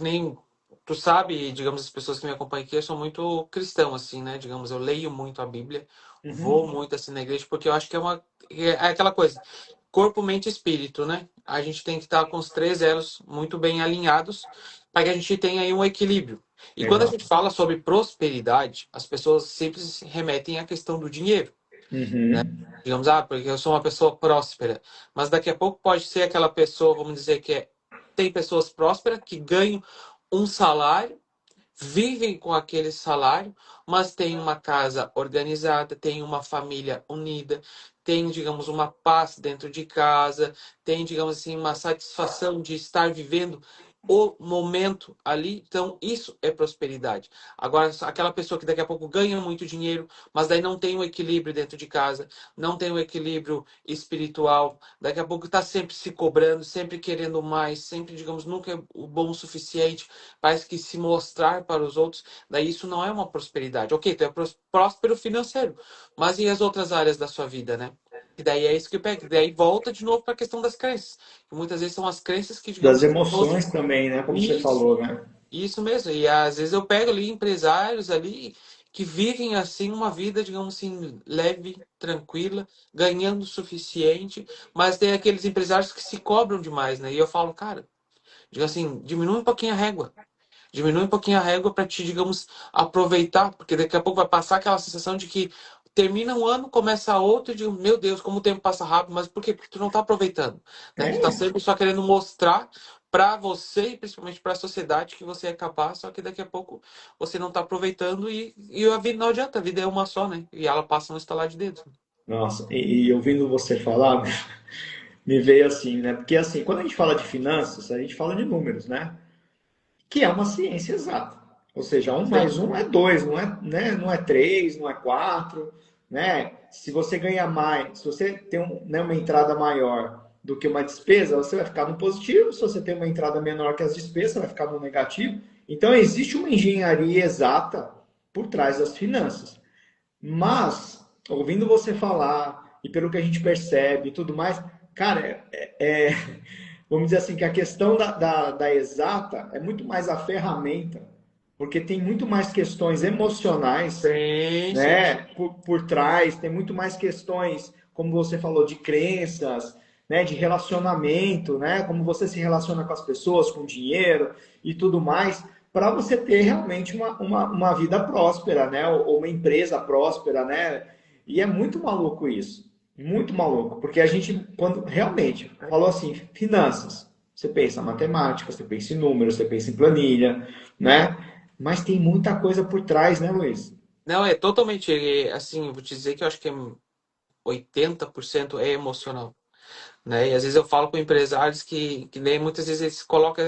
nem tu sabe, digamos, as pessoas que me acompanham aqui, eu sou muito cristão, assim, né? Digamos, eu leio muito a Bíblia, vou Uhum, muito assim na igreja, porque eu acho que é aquela coisa, corpo, mente e espírito, né? A gente tem que estar com os três elos muito bem alinhados para que a gente tenha aí um equilíbrio. E quando a gente exato. fala sobre prosperidade, as pessoas sempre se remetem à questão do dinheiro, né? Uhum. Digamos, porque eu sou uma pessoa próspera, mas daqui a pouco pode ser aquela pessoa, vamos dizer que tem pessoas prósperas que ganham um salário, vivem com aquele salário, mas têm uma casa organizada, têm uma família unida, têm, digamos, uma paz dentro de casa, têm, digamos assim, uma satisfação de estar vivendo o momento ali. Então, isso é prosperidade. Agora, aquela pessoa que daqui a pouco ganha muito dinheiro, mas daí não tem um equilíbrio dentro de casa, não tem um equilíbrio espiritual, daqui a pouco está sempre se cobrando, sempre querendo mais, sempre, digamos, nunca é o bom o suficiente, parece que se mostrar para os outros, daí isso não é uma prosperidade. Ok, tu é próspero financeiro, mas e as outras áreas da sua vida, né? E daí é isso que pega. E daí volta de novo para a questão das crenças. Que muitas vezes são as crenças que, Das digamos, as pessoas. emoções também, né? Como você Isso, falou, né? isso mesmo. E às vezes eu pego ali empresários ali que vivem assim uma vida, digamos assim, leve, tranquila, ganhando o suficiente, mas tem aqueles empresários que se cobram demais, né? E eu falo, cara, digo assim, diminui um pouquinho a régua. Diminui um pouquinho a régua para te, digamos, aproveitar, porque daqui a pouco vai passar aquela sensação de que termina um ano, começa outro, e digo, meu Deus, como o tempo passa rápido, mas por quê? Porque tu não está aproveitando, né? Tu está É, sempre só querendo mostrar para você e principalmente para a sociedade que você é capaz, só que daqui a pouco você não está aproveitando e a vida não adianta, a vida é uma só, né? E ela passa no estalar de dedos. nossa, e ouvindo você falar, me veio assim, né? Porque assim, quando a gente fala de finanças, a gente fala de números, né? Que é uma ciência exata. Ou seja, um Sim. mais um é dois, não é, né? Não é três, não é quatro, né? Se você ganha mais, se você tem né, uma entrada maior do que uma despesa, você vai ficar no positivo. Se você tem uma entrada menor que as despesas, você vai ficar no negativo. Então, existe uma engenharia exata por trás das finanças. Mas, ouvindo você falar e pelo que a gente percebe e tudo mais, cara, vamos dizer assim, que a questão da exata é muito mais a ferramenta, porque tem muito mais questões emocionais, Sim, sim, né, sim. por trás, tem muito mais questões, como você falou, de crenças, né, de relacionamento, né, como você se relaciona com as pessoas, com dinheiro e tudo mais, para você ter realmente uma vida próspera, né, ou uma empresa próspera, né, e é muito maluco isso, muito maluco, porque a gente, quando realmente falou assim, finanças, você pensa em matemática, você pensa em números, você pensa em planilha, né, mas tem muita coisa por trás, né, Luiz? Não, é totalmente, assim, vou te dizer que eu acho que 80% é emocional, né? E às vezes eu falo com empresários que nem muitas vezes eles colocam,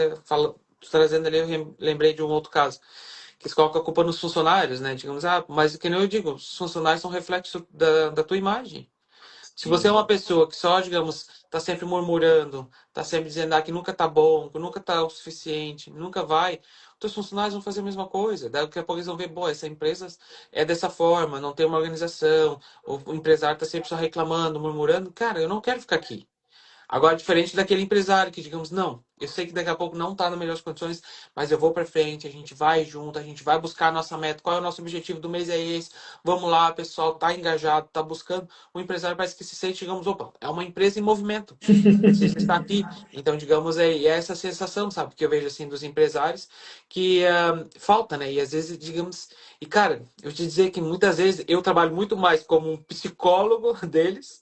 trazendo ali, eu lembrei de um outro caso, que eles colocam a culpa nos funcionários, né? Digamos, mas que nem eu digo, os funcionários são reflexo da tua imagem. Se você é Sim. uma pessoa que só, digamos, está sempre murmurando, está sempre dizendo que nunca está bom, que nunca está o suficiente, nunca vai, teus funcionários vão fazer a mesma coisa. Daqui a pouco eles vão ver, pô, essa empresa é dessa forma, não tem uma organização, o empresário está sempre só reclamando, murmurando. Cara, eu não quero ficar aqui. Agora, diferente daquele empresário que, digamos, não, eu sei que daqui a pouco não está nas melhores condições, mas eu vou para frente, a gente vai junto, a gente vai buscar a nossa meta. Qual é o nosso objetivo do mês? É esse. Vamos lá, pessoal, tá engajado, tá buscando. O empresário parece que se sente, digamos, opa, é uma empresa em movimento. Preciso estar aqui. Então, digamos, é essa sensação, sabe? Que eu vejo, assim, dos empresários que falta, né? E às vezes, digamos... E, cara, eu te dizer que muitas vezes eu trabalho muito mais como um psicólogo deles,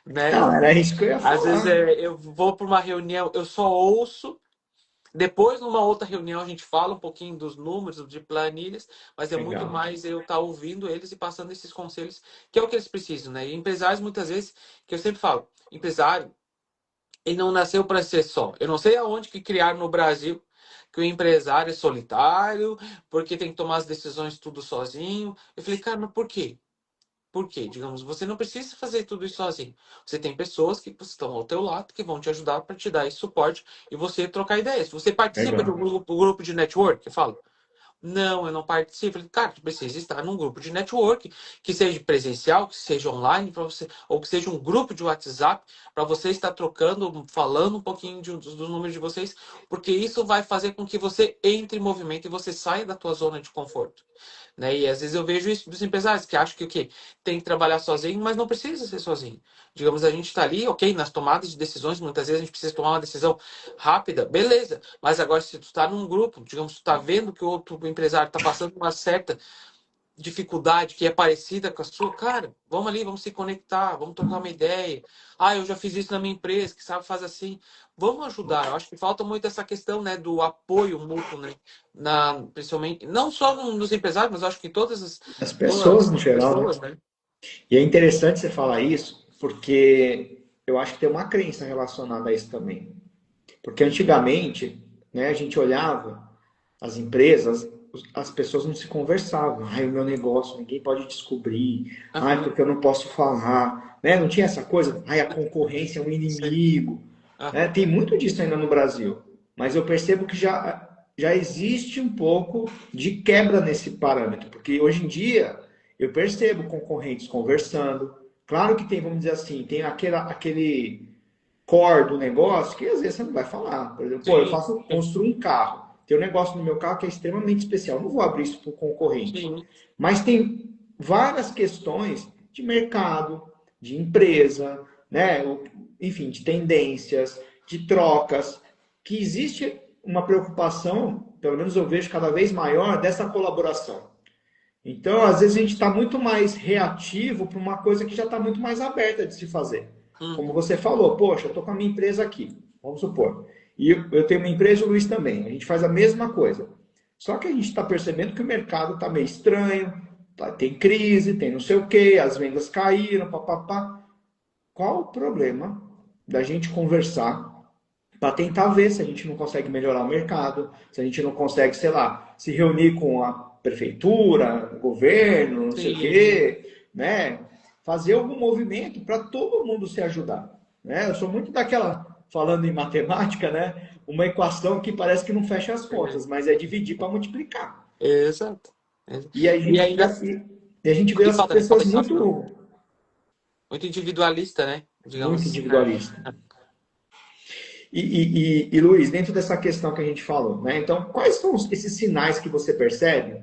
né? Não, era isso que eu ia Às vezes falar. eu vou para uma reunião, eu só ouço, Depois, numa outra reunião, a gente fala um pouquinho dos números, de planilhas, mas é muito Legal. mais eu estar ouvindo eles e passando esses conselhos, que é o que eles precisam, né? E empresários, muitas vezes, que eu sempre falo, empresário, ele não nasceu para ser só. Eu não sei aonde que criaram no Brasil que o empresário é solitário, porque tem que tomar as decisões tudo sozinho. Eu falei, cara, mas por quê? Por quê? Digamos, você não precisa fazer tudo isso sozinho. Você tem pessoas que estão ao teu lado que vão te ajudar para te dar esse suporte e você trocar ideias. Você participa de Legal. um grupo de network? Eu falo, não, eu não participo. Eu falei, cara, tu precisa estar num grupo de network, que seja presencial, que seja online, para você, ou que seja um grupo de WhatsApp, para você estar trocando, falando um pouquinho dos números de vocês, porque isso vai fazer com que você entre em movimento e você saia da tua zona de conforto. Né? E às vezes eu vejo isso dos empresários que acham que o quê? Tem que trabalhar sozinho, mas não precisa ser sozinho. Digamos, a gente está ali, ok, nas tomadas de decisões, muitas vezes a gente precisa tomar uma decisão rápida, beleza. Mas agora, se tu está num grupo, digamos, tu está vendo que o outro empresário está passando uma certa dificuldade que é parecida com a sua, cara, vamos ali, vamos se conectar, vamos trocar uma ideia. Ah, eu já fiz isso na minha empresa, que sabe faz assim. Vamos ajudar. Eu acho que falta muito essa questão, né, do apoio mútuo, né, principalmente, não só nos empresários, mas eu acho que As todas pessoas no as geral, né? pessoas, né? E é interessante você falar isso, porque eu acho que tem uma crença relacionada a isso também. Porque antigamente, né, a gente olhava as empresas, as pessoas não se conversavam. Ai, o meu negócio, ninguém pode descobrir. Ai, Aham, porque eu não posso falar. Né? Não tinha essa coisa, ai, a concorrência é um sim. inimigo. Né? Aham, Tem muito disso ainda no Brasil. Mas eu percebo que já existe um pouco de quebra nesse parâmetro. Porque hoje em dia, eu percebo concorrentes conversando. Claro que tem, vamos dizer assim, tem aquele core do negócio que às vezes você não vai falar. Por exemplo, pô, eu sim, faço, construo um carro. Tem um negócio no meu carro que é extremamente especial. Eu não vou abrir isso para o concorrente. sim, Mas tem várias questões de mercado, de empresa, né? Enfim, de tendências, de trocas, que existe uma preocupação, pelo menos eu vejo cada vez maior, dessa colaboração. Então, às vezes, a gente está muito mais reativo para uma coisa que já está muito mais aberta de se fazer. Como uhum, você falou, poxa, eu estou com a minha empresa aqui, vamos supor. E eu tenho uma empresa, o Luiz também. A gente faz a mesma coisa. Só que a gente está percebendo que o mercado está meio estranho, tem crise, tem não sei o quê, as vendas caíram, papapá. Qual o problema da gente conversar para tentar ver se a gente não consegue melhorar o mercado, se a gente não consegue, sei lá, se reunir com a prefeitura, o governo, não sei o sim, quê, né? Fazer algum movimento para todo mundo se ajudar, né? Eu sou muito daquela, falando em matemática, né? Uma equação que parece que não fecha as contas, mas é dividir para multiplicar. exato. E a E gente, ainda, e a gente vê e as falta, falta pessoas isso, muito individualista, né? muito Digamos. individualistas. E, Luiz, dentro dessa questão que a gente falou, né? Então, quais são esses sinais que você percebe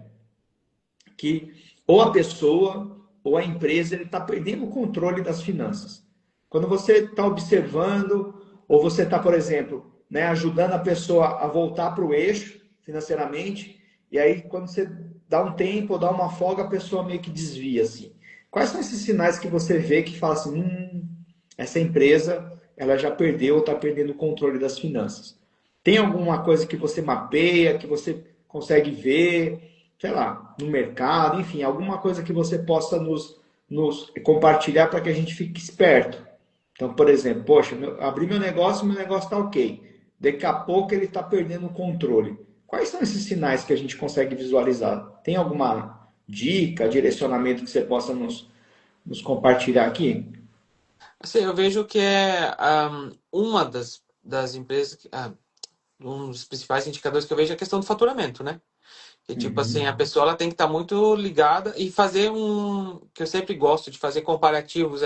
que ou a pessoa ou a empresa ele está perdendo o controle das finanças? Quando você está observando, ou você está, por exemplo, né, ajudando a pessoa a voltar para o eixo financeiramente, e aí quando você dá um tempo ou dá uma folga, a pessoa meio que desvia assim. Quais são esses sinais que você vê que fala assim, essa empresa ela já perdeu ou está perdendo o controle das finanças? Tem alguma coisa que você mapeia, que você consegue ver, sei lá, no mercado, enfim, alguma coisa que você possa nos compartilhar para que a gente fique esperto? Então, por exemplo, poxa, abri meu negócio está ok. Daqui a pouco ele está perdendo o controle. Quais são esses sinais que a gente consegue visualizar? Tem alguma dica, direcionamento que você possa nos compartilhar aqui? Assim, eu vejo que é uma das empresas, um dos principais indicadores que eu vejo é a questão do faturamento, né? Que tipo assim, a Uhum. pessoa ela tem que estar muito ligada e fazer que eu sempre gosto de fazer comparativos,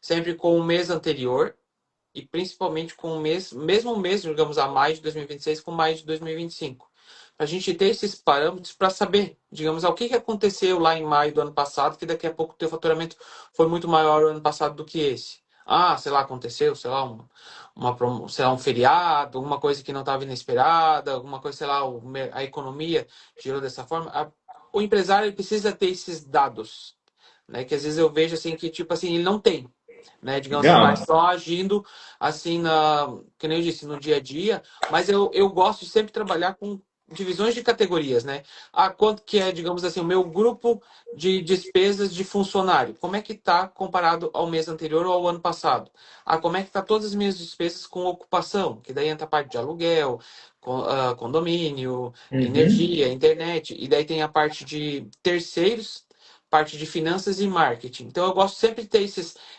sempre com o mês anterior e principalmente com mesmo mês, digamos, a mais de 2026 com mais de 2025. A gente ter esses parâmetros para saber, digamos, o que aconteceu lá em maio do ano passado, que daqui a pouco o teu faturamento foi muito maior o ano passado do que esse. Ah, sei lá, aconteceu, sei lá, sei lá, um feriado, alguma coisa que não estava inesperada, alguma coisa, sei lá, a economia girou dessa forma. O empresário ele precisa ter esses dados, né? Que às vezes eu vejo assim que tipo assim, ele não tem. né? Digamos, você vai Legal. só agindo assim, que nem eu disse, no dia a dia, mas eu gosto de sempre trabalhar com divisões de categorias, né? Quanto que é, digamos assim, o meu grupo de despesas de funcionário? Como é que está comparado ao mês anterior ou ao ano passado? Como é que está todas as minhas despesas com ocupação? Que daí entra a parte de aluguel, condomínio, Uhum. energia, internet, e daí tem a parte de terceiros, parte de finanças e marketing. Então eu gosto sempre de ter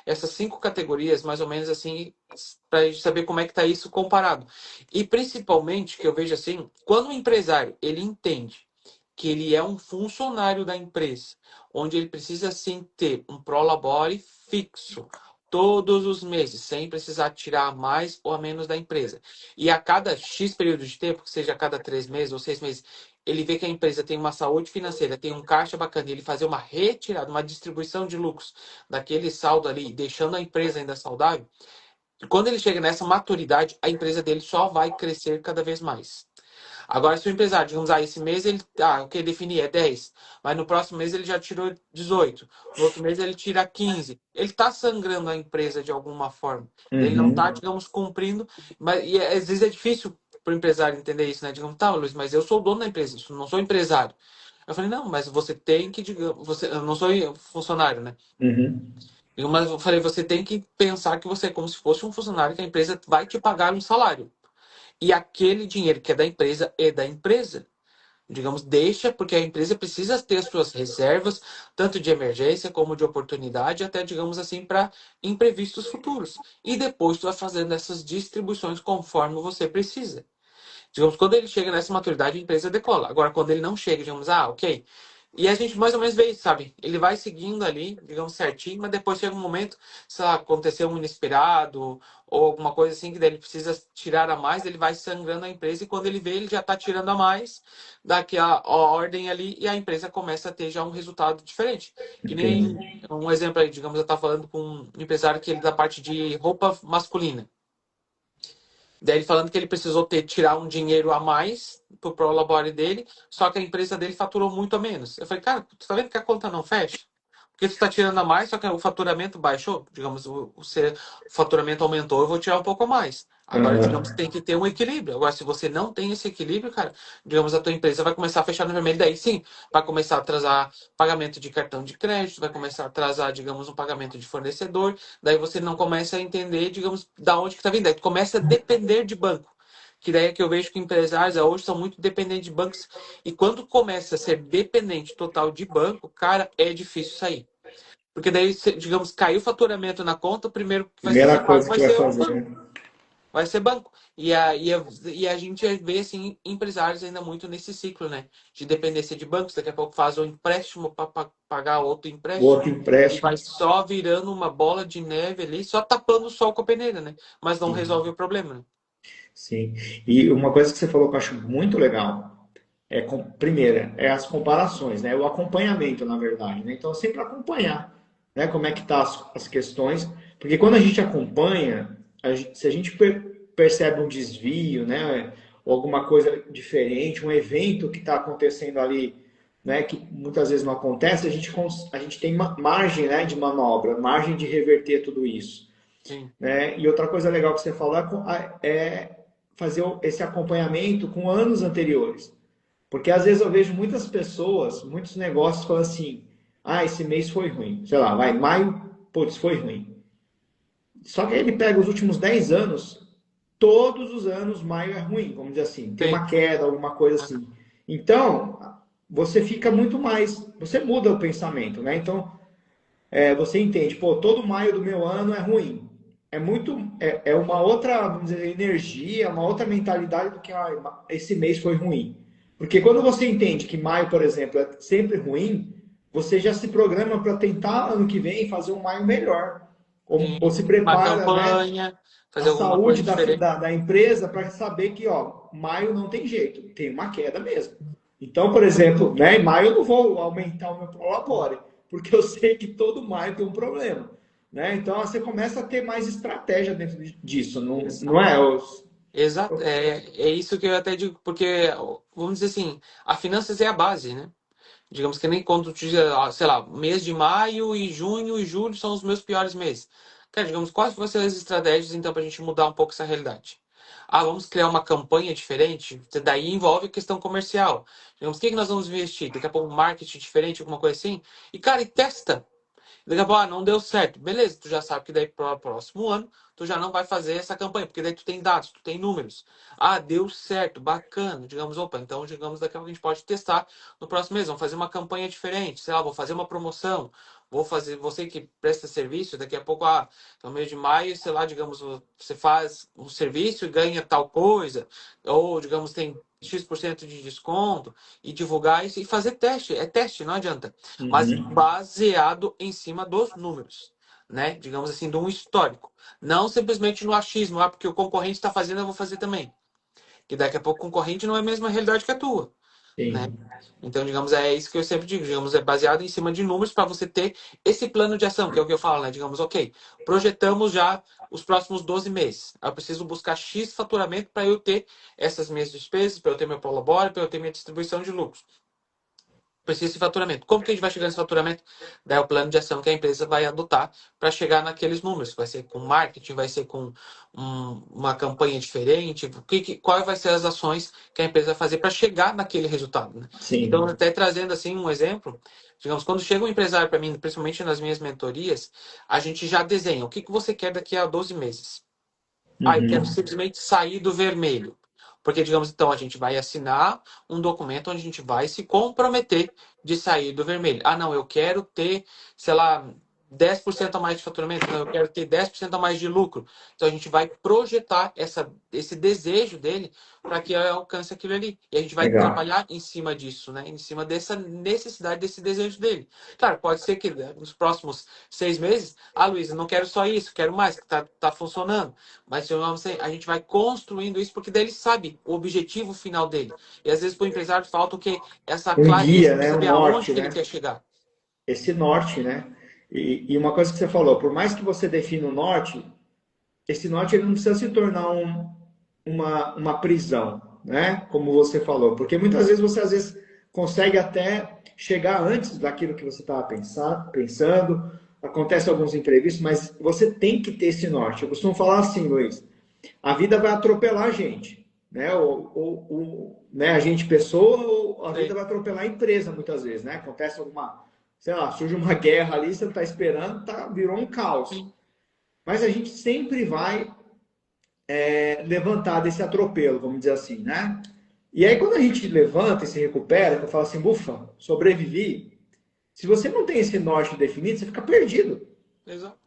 essas 5 categorias, mais ou menos assim, para a gente saber como é que está isso comparado. E principalmente, que eu vejo assim, quando o empresário ele entende que ele é um funcionário da empresa, onde ele precisa sim ter um prolabore fixo todos os meses, sem precisar tirar mais ou a menos da empresa. E a cada X período de tempo, que seja a cada 3 meses ou 6 meses, ele vê que a empresa tem uma saúde financeira, tem um caixa bacana, e ele fazer uma retirada, uma distribuição de lucros daquele saldo ali, deixando a empresa ainda saudável, quando ele chega nessa maturidade, a empresa dele só vai crescer cada vez mais. Agora, se o empresário, digamos, esse mês ele, o que ele definir é 10, mas no próximo mês ele já tirou 18, no outro mês ele tira 15, ele está sangrando a empresa de alguma forma. Ele não está, Uhum. digamos, cumprindo, mas e às vezes é difícil para o empresário entender isso, né? Digamos, tá, Luiz, mas eu sou o dono da empresa, eu não sou empresário. Eu falei, não, mas você tem que, digamos, eu não sou funcionário, né? Uhum. Mas eu falei, você tem que pensar que você é como se fosse um funcionário, que a empresa vai te pagar um salário. E aquele dinheiro que é da empresa. Digamos, deixa, porque a empresa precisa ter suas reservas, tanto de emergência como de oportunidade, até, digamos assim, para imprevistos futuros. E depois tu vai fazendo essas distribuições conforme você precisa. Digamos, quando ele chega nessa maturidade, a empresa decola. Agora, quando ele não chega, digamos, ok. E a gente mais ou menos vê isso, sabe? Ele vai seguindo ali, digamos, certinho, mas depois chega um momento, sei lá, aconteceu um inesperado ou alguma coisa assim, que daí ele precisa tirar a mais, ele vai sangrando a empresa e quando ele vê, ele já está tirando a mais, daqui a ordem ali e a empresa começa a ter já um resultado diferente. Que nem Entendi. um exemplo aí, digamos, eu estava falando com um empresário que ele é da parte de roupa masculina. Daí ele falando que ele precisou tirar um dinheiro a mais pro prolabore dele, só que a empresa dele faturou muito a menos. Eu falei, cara, tu tá vendo que a conta não fecha? Porque tu tá tirando a mais, só que o faturamento baixou. Digamos, o faturamento aumentou, eu vou tirar um pouco a mais. Agora, digamos, Aham. tem que ter um equilíbrio. Agora, se você não tem esse equilíbrio, cara, digamos, a tua empresa vai começar a fechar no vermelho. Daí sim, vai começar a atrasar pagamento de cartão de crédito, vai começar a atrasar, digamos, um pagamento de fornecedor. Daí você não começa a entender, digamos, da onde que tá vindo. Daí tu começa a depender de banco. Que daí é que eu vejo que empresários hoje são muito dependentes de bancos. E quando começa a ser dependente total de banco, cara, é difícil sair. Porque daí, digamos, caiu o faturamento na conta, o primeiro que vai ser Primeira pago coisa vai que vai ser o fazer, banco. né? Vai ser banco. E a gente vê, assim, empresários ainda muito nesse ciclo, né? De dependência de bancos. Daqui a pouco faz um empréstimo para pagar outro O outro empréstimo. E empréstimo. vai só virando uma bola de neve ali, só tapando o sol com a peneira, né? Mas não resolve o problema, né? Sim. E uma coisa que você falou que eu acho muito legal primeira, é as comparações, né? O acompanhamento, na verdade, né? Então, sempre acompanhar, né? Como é que tá as questões, porque quando a gente acompanha, se a gente percebe um desvio, né? Ou alguma coisa diferente, um evento que está acontecendo ali, né? Que muitas vezes não acontece, a gente tem margem, né? De manobra, margem de reverter tudo isso. Sim, Né? E outra coisa legal que você falou é fazer esse acompanhamento com anos anteriores. Porque às vezes eu vejo muitas pessoas, muitos negócios falando assim: ah, esse mês foi ruim. Sei lá, vai, maio, putz, foi ruim. Só que aí ele pega os últimos 10 anos, todos os anos maio é ruim, vamos dizer assim, tem sim. uma queda, alguma coisa assim. Então, você fica muito mais, você muda o pensamento, né? Então, você entende, pô, todo maio do meu ano é ruim. É uma outra, vamos dizer, energia, uma outra mentalidade do que esse mês foi ruim. Porque quando você entende que maio, por exemplo, é sempre ruim, você já se programa para tentar ano que vem fazer um maio melhor. Ou se Sim. Uma prepara, né, campanha, a fazer alguma coisa saúde diferente. da empresa para saber que, ó, maio não tem jeito, tem uma queda mesmo. Então, por exemplo, né, em maio eu não vou aumentar o meu prolabore, porque eu sei que todo maio tem um problema. Né? Então, você começa a ter mais estratégia dentro disso, não é? Exato, é isso que eu até digo, porque, vamos dizer assim, a finanças é a base, né? Digamos que nem quando, sei lá, mês de maio e junho e julho são os meus piores meses. Cara, digamos, quais vão ser as estratégias, então, para a gente mudar um pouco essa realidade? Ah, vamos criar uma campanha diferente? Daí envolve questão comercial. Digamos, o que que nós vamos investir? Daqui a pouco um marketing diferente, alguma coisa assim? E, cara, e testa. Daqui a pouco, não deu certo. Beleza, tu já sabe que daí para o próximo ano tu já não vai fazer essa campanha, porque daí tu tem dados, tu tem números. Ah, deu certo, bacana. Digamos, opa, então digamos daqui a pouco a gente pode testar no próximo mês. Vamos fazer uma campanha diferente, sei lá, vou fazer uma promoção, vou fazer, você que presta serviço, daqui a pouco, no mês de maio, sei lá, digamos, você faz um serviço e ganha tal coisa, ou digamos, tem X% de desconto, e divulgar isso e fazer teste. É teste, não adianta, mas Uhum. baseado em cima dos números, né? Digamos assim, de um histórico. Não simplesmente no achismo, porque o concorrente está fazendo, eu vou fazer também. Que daqui a pouco o concorrente não é a mesma realidade que a tua, né? Sim. Então, digamos, é isso que eu sempre digo, digamos, é baseado em cima de números para você ter esse plano de ação, que é o que eu falo, né? Digamos, ok, projetamos já os próximos 12 meses. Eu preciso buscar X faturamento para eu ter essas minhas despesas, para eu ter meu prolabore, para eu ter minha distribuição de lucros. Precisa de faturamento. Como que a gente vai chegar nesse faturamento? Daí é o plano de ação que a empresa vai adotar para chegar naqueles números. Vai ser com marketing, vai ser com uma campanha diferente. Quais vai ser as ações que a empresa vai fazer para chegar naquele resultado, né? Então, Sim. até trazendo assim um exemplo, digamos, quando chega um empresário para mim, principalmente nas minhas mentorias, a gente já desenha o que que você quer daqui a 12 meses. Eu quero Uhum. simplesmente sair do vermelho. Porque, digamos, então, a gente vai assinar um documento onde a gente vai se comprometer de sair do vermelho. Não, eu quero ter, sei lá, 10% a mais de faturamento. Não, eu quero ter 10% a mais de lucro. Então, a gente vai projetar esse desejo dele para que eu alcance aquilo ali. E a gente vai Legal. trabalhar em cima disso, né? Em cima dessa necessidade, desse desejo dele. Claro, pode ser que né, nos próximos 6 meses, Luísa, não quero só isso, quero mais, que tá funcionando. Mas a gente vai construindo isso porque daí ele sabe o objetivo final dele. E às vezes para o empresário falta o quê? Essa Um clareza guia, para né? Um saber aonde norte, que ele né? quer chegar. Esse norte, né? E uma coisa que você falou, por mais que você defina o norte, esse norte ele não precisa se tornar uma prisão, né? Como você falou, porque muitas vezes você às vezes consegue até chegar antes daquilo que você estava pensando, acontece alguns imprevistos, mas você tem que ter esse norte. Eu costumo falar assim, Luiz, a vida vai atropelar a gente, né? Né? A gente pessoa, ou a vida Sim. vai atropelar a empresa muitas vezes, né? Acontece alguma, sei lá, surge uma guerra ali, você não está esperando, virou um caos. Sim. Mas a gente sempre vai levantar desse atropelo, vamos dizer assim, né? E aí quando a gente levanta e se recupera, que eu falo assim, bufa, sobrevivi. Se você não tem esse norte definido, você fica perdido. Exato.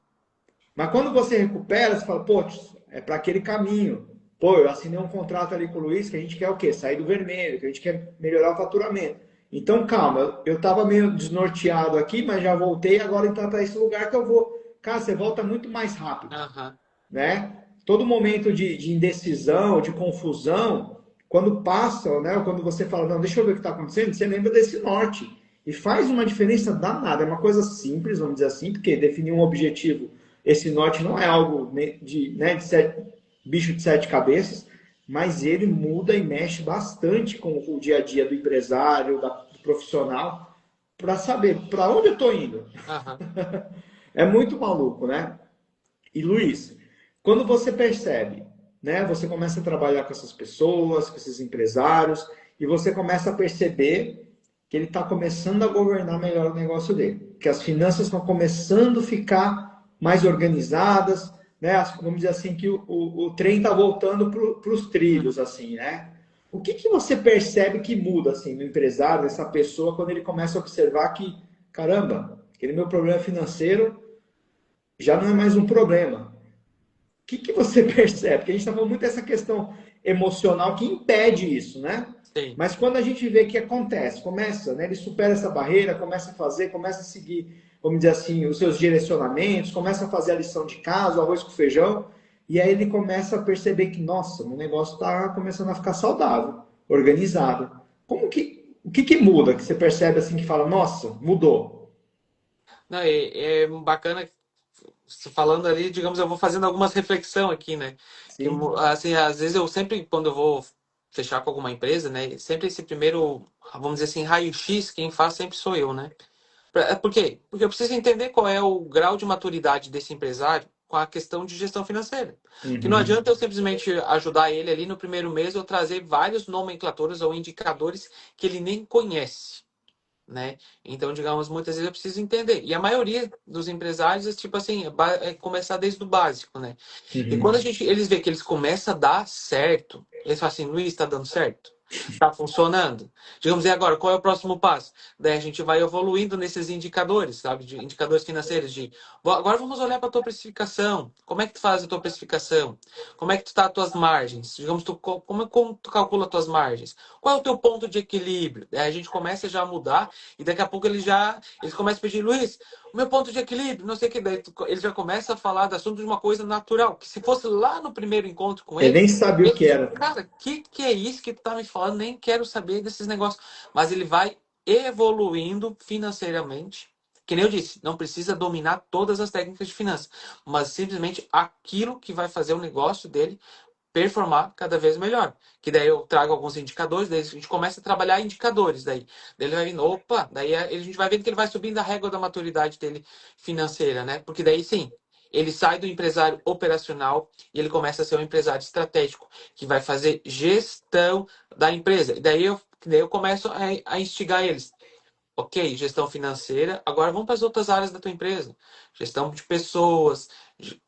Mas quando você recupera, você fala, pô, é para aquele caminho. Pô, eu assinei um contrato ali com o Luiz que a gente quer o quê? Sair do vermelho, que a gente quer melhorar o faturamento. Então, calma, eu estava meio desnorteado aqui, mas já voltei, agora então para esse lugar que eu vou. Cara, você volta muito mais rápido, Aham. né? Todo momento de indecisão, de confusão, quando passa, né? Quando você fala, não, deixa eu ver o que está acontecendo, você lembra desse norte. E faz uma diferença danada. É uma coisa simples, vamos dizer assim, porque definir um objetivo, esse norte não é algo de bicho de sete cabeças, mas ele muda e mexe bastante com o dia a dia do empresário, do profissional, para saber para onde eu estou indo. Aham. É muito maluco, né? E Luiz, quando você percebe, né, você começa a trabalhar com essas pessoas, com esses empresários, e você começa a perceber que ele está começando a governar melhor o negócio dele, que as finanças estão começando a ficar mais organizadas, né? Vamos dizer assim que o trem está voltando para os trilhos, assim, né? O que, que você percebe que muda assim no empresário, nessa pessoa, quando ele começa a observar que, caramba, aquele meu problema financeiro já não é mais um problema. Que você percebe? Porque a gente está falando muito dessa questão emocional que impede isso, né? Sim. Mas quando a gente vê que acontece, começa, né? Ele supera essa barreira, começa a fazer, começa a seguir, vamos dizer assim, os seus direcionamentos, começa a fazer a lição de casa, o arroz com feijão, e aí ele começa a perceber que, nossa, o negócio está começando a ficar saudável, organizado. O que muda que você percebe assim que fala, nossa, mudou? Não, é bacana você falando ali, digamos, eu vou fazendo algumas reflexão aqui, né? Que Sim. assim, às vezes eu sempre, quando eu vou fechar com alguma empresa, né? Sempre esse primeiro, vamos dizer assim, raio-x, quem faz sempre sou eu, né? Por quê? Porque eu preciso entender qual é o grau de maturidade desse empresário com a questão de gestão financeira. Que não Uhum. adianta eu simplesmente ajudar ele ali no primeiro mês ou trazer vários nomenclatores ou indicadores que ele nem conhece, né? Então, digamos, muitas vezes eu preciso entender. E a maioria dos empresários é tipo assim, é começar desde o básico, né? E quando Uhum. eles veem que eles começam a dar certo, eles falam assim, Luiz, está dando certo? Está funcionando? Digamos, e agora, qual é o próximo passo? Daí a gente vai evoluindo nesses indicadores, sabe? De indicadores financeiros de, agora vamos olhar para a tua precificação. Como é que tu faz a tua precificação? Como é que tu está as tuas margens? Digamos, como tu calcula as tuas margens? Qual é o teu ponto de equilíbrio? Daí a gente começa já a mudar e daqui a pouco eles começam a pedir, Luiz, o meu ponto de equilíbrio, não sei o que, daí ele já começa a falar do assunto de uma coisa natural, que se fosse lá no primeiro encontro com Ele ele, nem sabia o ele que diz, era. cara, que é isso que tu tá me falando? Nem quero saber desses negócios. Mas ele vai evoluindo financeiramente. Que nem eu disse, não precisa dominar todas as técnicas de finanças, mas simplesmente aquilo que vai fazer o negócio dele performar cada vez melhor. Que daí eu trago alguns indicadores, daí a gente começa a trabalhar indicadores, daí ele vai vindo, opa, daí a gente vai vendo que ele vai subindo a régua da maturidade dele financeira, né? Porque daí sim, ele sai do empresário operacional e ele começa a ser um empresário estratégico, que vai fazer gestão da empresa. E daí eu começo a instigar eles. Ok, gestão financeira. Agora vamos para as outras áreas da tua empresa. Gestão de pessoas,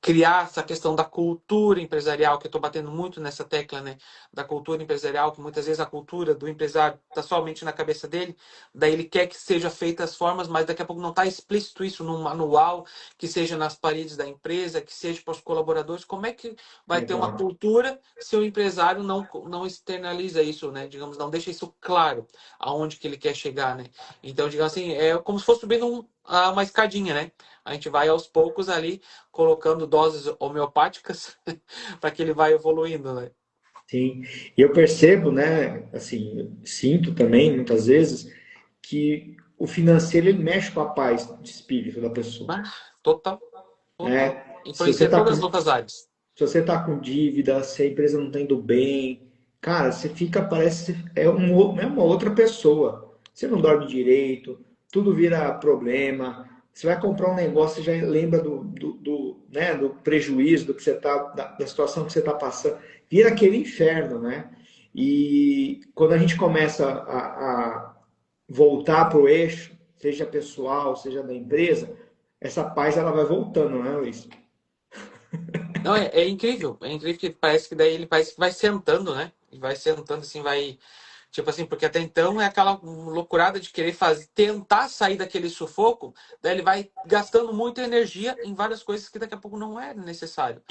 criar essa questão da cultura empresarial, que eu estou batendo muito nessa tecla, né? Da cultura empresarial, que muitas vezes a cultura do empresário está somente na cabeça dele, daí ele quer que seja feita as formas, mas daqui a pouco não está explícito isso num manual, que seja nas paredes da empresa, que seja para os colaboradores. Como é que vai ter uma Legal. cultura se o empresário não externaliza isso, né? Digamos, não deixa isso claro aonde que ele quer chegar, né? Então, digamos assim, é como se fosse subindo uma escadinha, né? A gente vai aos poucos ali colocando doses homeopáticas para que ele vai evoluindo, né? Sim. E eu percebo, né, assim, eu sinto também, muitas vezes, que o financeiro ele mexe com a paz de espírito da pessoa, Ah, total, total. né? Se você Influencia está todas com, as outras áreas. se você tá com dívida, se a empresa não está indo bem, cara, você fica, parece, é uma outra pessoa. Você não dorme direito, tudo vira problema. Você vai comprar um negócio, você já lembra né, do prejuízo, do que você tá, da situação que você está passando. Vira aquele inferno, né? E quando a gente começa a voltar para o eixo, seja pessoal, seja da empresa, essa paz ela vai voltando, né, Luiz? Não, é incrível. É incrível que parece que daí ele parece que vai sentando, né? E vai sentando assim, vai. Tipo assim, porque até então é aquela loucurada de querer fazer, tentar sair daquele sufoco, daí ele vai gastando muita energia em várias coisas que daqui a pouco não é necessário.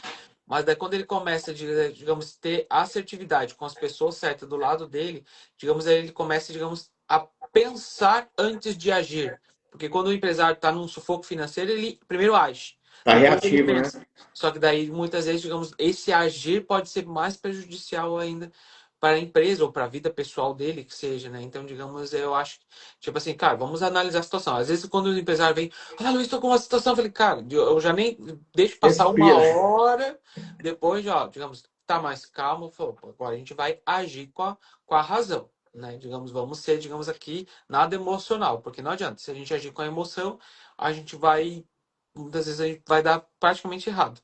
Mas daí quando ele começa, digamos, ter assertividade com as pessoas certas do lado dele, digamos, aí ele começa, digamos, a pensar antes de agir. Porque quando o empresário está num sufoco financeiro, ele primeiro age, Tá depois ele reativo, né? pensa. Só que daí, muitas vezes, digamos, esse agir pode ser mais prejudicial ainda para a empresa ou para a vida pessoal dele, que seja, né? Então, digamos, eu acho, tipo assim, cara, vamos analisar a situação. Às vezes, quando o empresário vem, Luiz, estou com uma situação, eu falei, cara, eu já nem deixo passar uma Respira. hora, depois, ó, digamos, tá mais calmo, falou, pô, agora a gente vai agir com a razão, né? Digamos, vamos ser, digamos aqui, nada emocional, porque não adianta, se a gente agir com a emoção, a gente vai, muitas vezes a gente vai dar praticamente errado.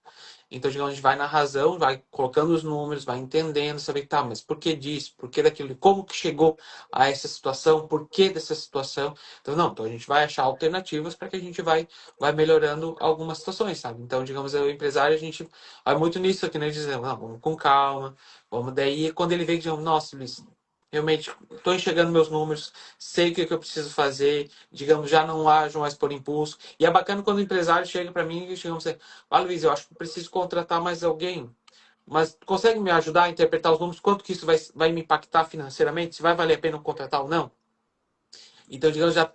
Então, digamos, a gente vai na razão, vai colocando os números, vai entendendo, saber, tá, mas por que disso? Por que daquilo? Como que chegou a essa situação? Por que dessa situação? Então, não, então a gente vai achar alternativas para que a gente vai melhorando algumas situações, sabe? Então, digamos, o empresário, a gente vai muito nisso aqui, né? Dizendo, não, vamos com calma, vamos daí, quando ele vem, digamos, nossa, Luiz, realmente estou enxergando meus números, sei o que eu preciso fazer, digamos, já não ajo mais por impulso. E é bacana quando o empresário chega para mim e chega e diz, Luiz, eu acho que preciso contratar mais alguém, mas consegue me ajudar a interpretar os números, quanto que isso vai me impactar financeiramente, se vai valer a pena eu contratar ou não? Então, digamos, já,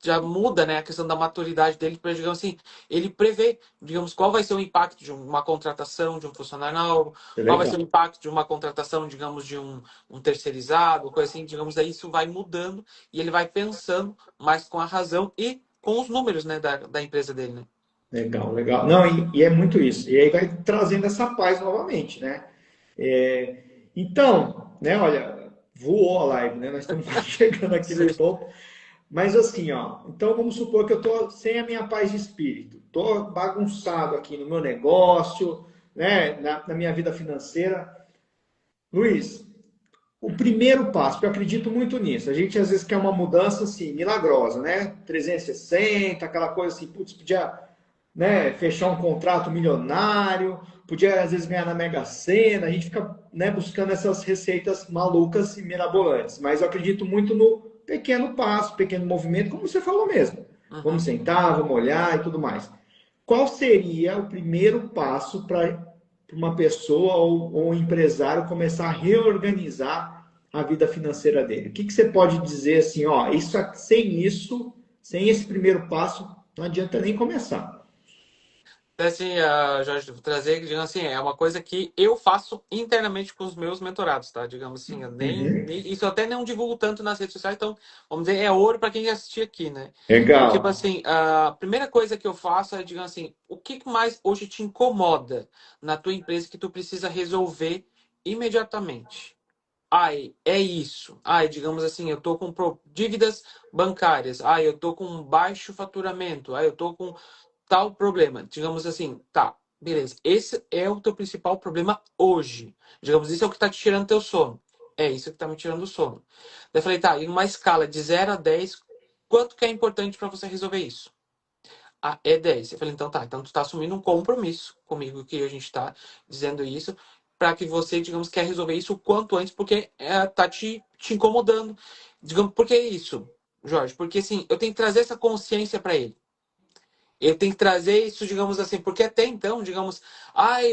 já muda, né, a questão da maturidade dele para, digamos assim, ele prevê, digamos, qual vai ser o impacto de uma contratação de um funcionário novo, É qual vai ser o legal. impacto de uma contratação, digamos, de um terceirizado, coisa assim, digamos, aí isso vai mudando e ele vai pensando mais com a razão e com os números, né, da empresa dele, né? Legal, legal. Não, e é muito isso. E aí vai trazendo essa paz novamente, né? Então, né? Olha, voou a live, né? Nós estamos chegando aqui no Sim. topo. Mas assim, ó, então vamos supor que eu tô sem a minha paz de espírito, tô bagunçado aqui no meu negócio, né? Na minha vida financeira. Luiz, o primeiro passo, porque eu acredito muito nisso. A gente às vezes quer uma mudança assim, milagrosa, né? 360, aquela coisa assim, putz, podia, né, fechar um contrato milionário, podia às vezes ganhar na Mega Sena, a gente fica, né, buscando essas receitas malucas e mirabolantes. Mas eu acredito muito no pequeno passo, pequeno movimento, como você falou mesmo. Vamos Uhum. sentar, vamos olhar e tudo mais. Qual seria o primeiro passo para uma pessoa ou um empresário começar a reorganizar a vida financeira dele? O que você pode dizer assim, ó, isso, sem esse primeiro passo, não adianta nem começar. Assim, Jorge, vou trazer, digamos assim, é uma coisa que eu faço internamente com os meus mentorados, tá? Digamos assim, eu Uhum. isso eu até não divulgo tanto nas redes sociais, então, vamos dizer, é ouro para quem assistir aqui, né? Tipo Legal. assim, a primeira coisa que eu faço é, digamos assim, o que mais hoje te incomoda na tua empresa que tu precisa resolver imediatamente? Ai, é isso. Ai, digamos assim, eu tô com dívidas bancárias. Ai, eu tô com um baixo faturamento. Ai, eu tô com tal problema. Digamos assim, tá, beleza. Esse é o teu principal problema hoje. Digamos, isso é o que tá te tirando teu sono. É isso que tá me tirando o sono. Daí eu falei, tá, em uma escala de 0 a 10, quanto que é importante para você resolver isso? Ah, é 10. Eu falei, então tá, então tu tá assumindo um compromisso comigo que a gente tá dizendo isso para que você, digamos, quer resolver isso o quanto antes, porque tá te incomodando. Digamos, por que isso, Jorge? Porque assim, eu tenho que trazer essa consciência para ele. Eu tenho que trazer isso, digamos assim, porque até então, digamos,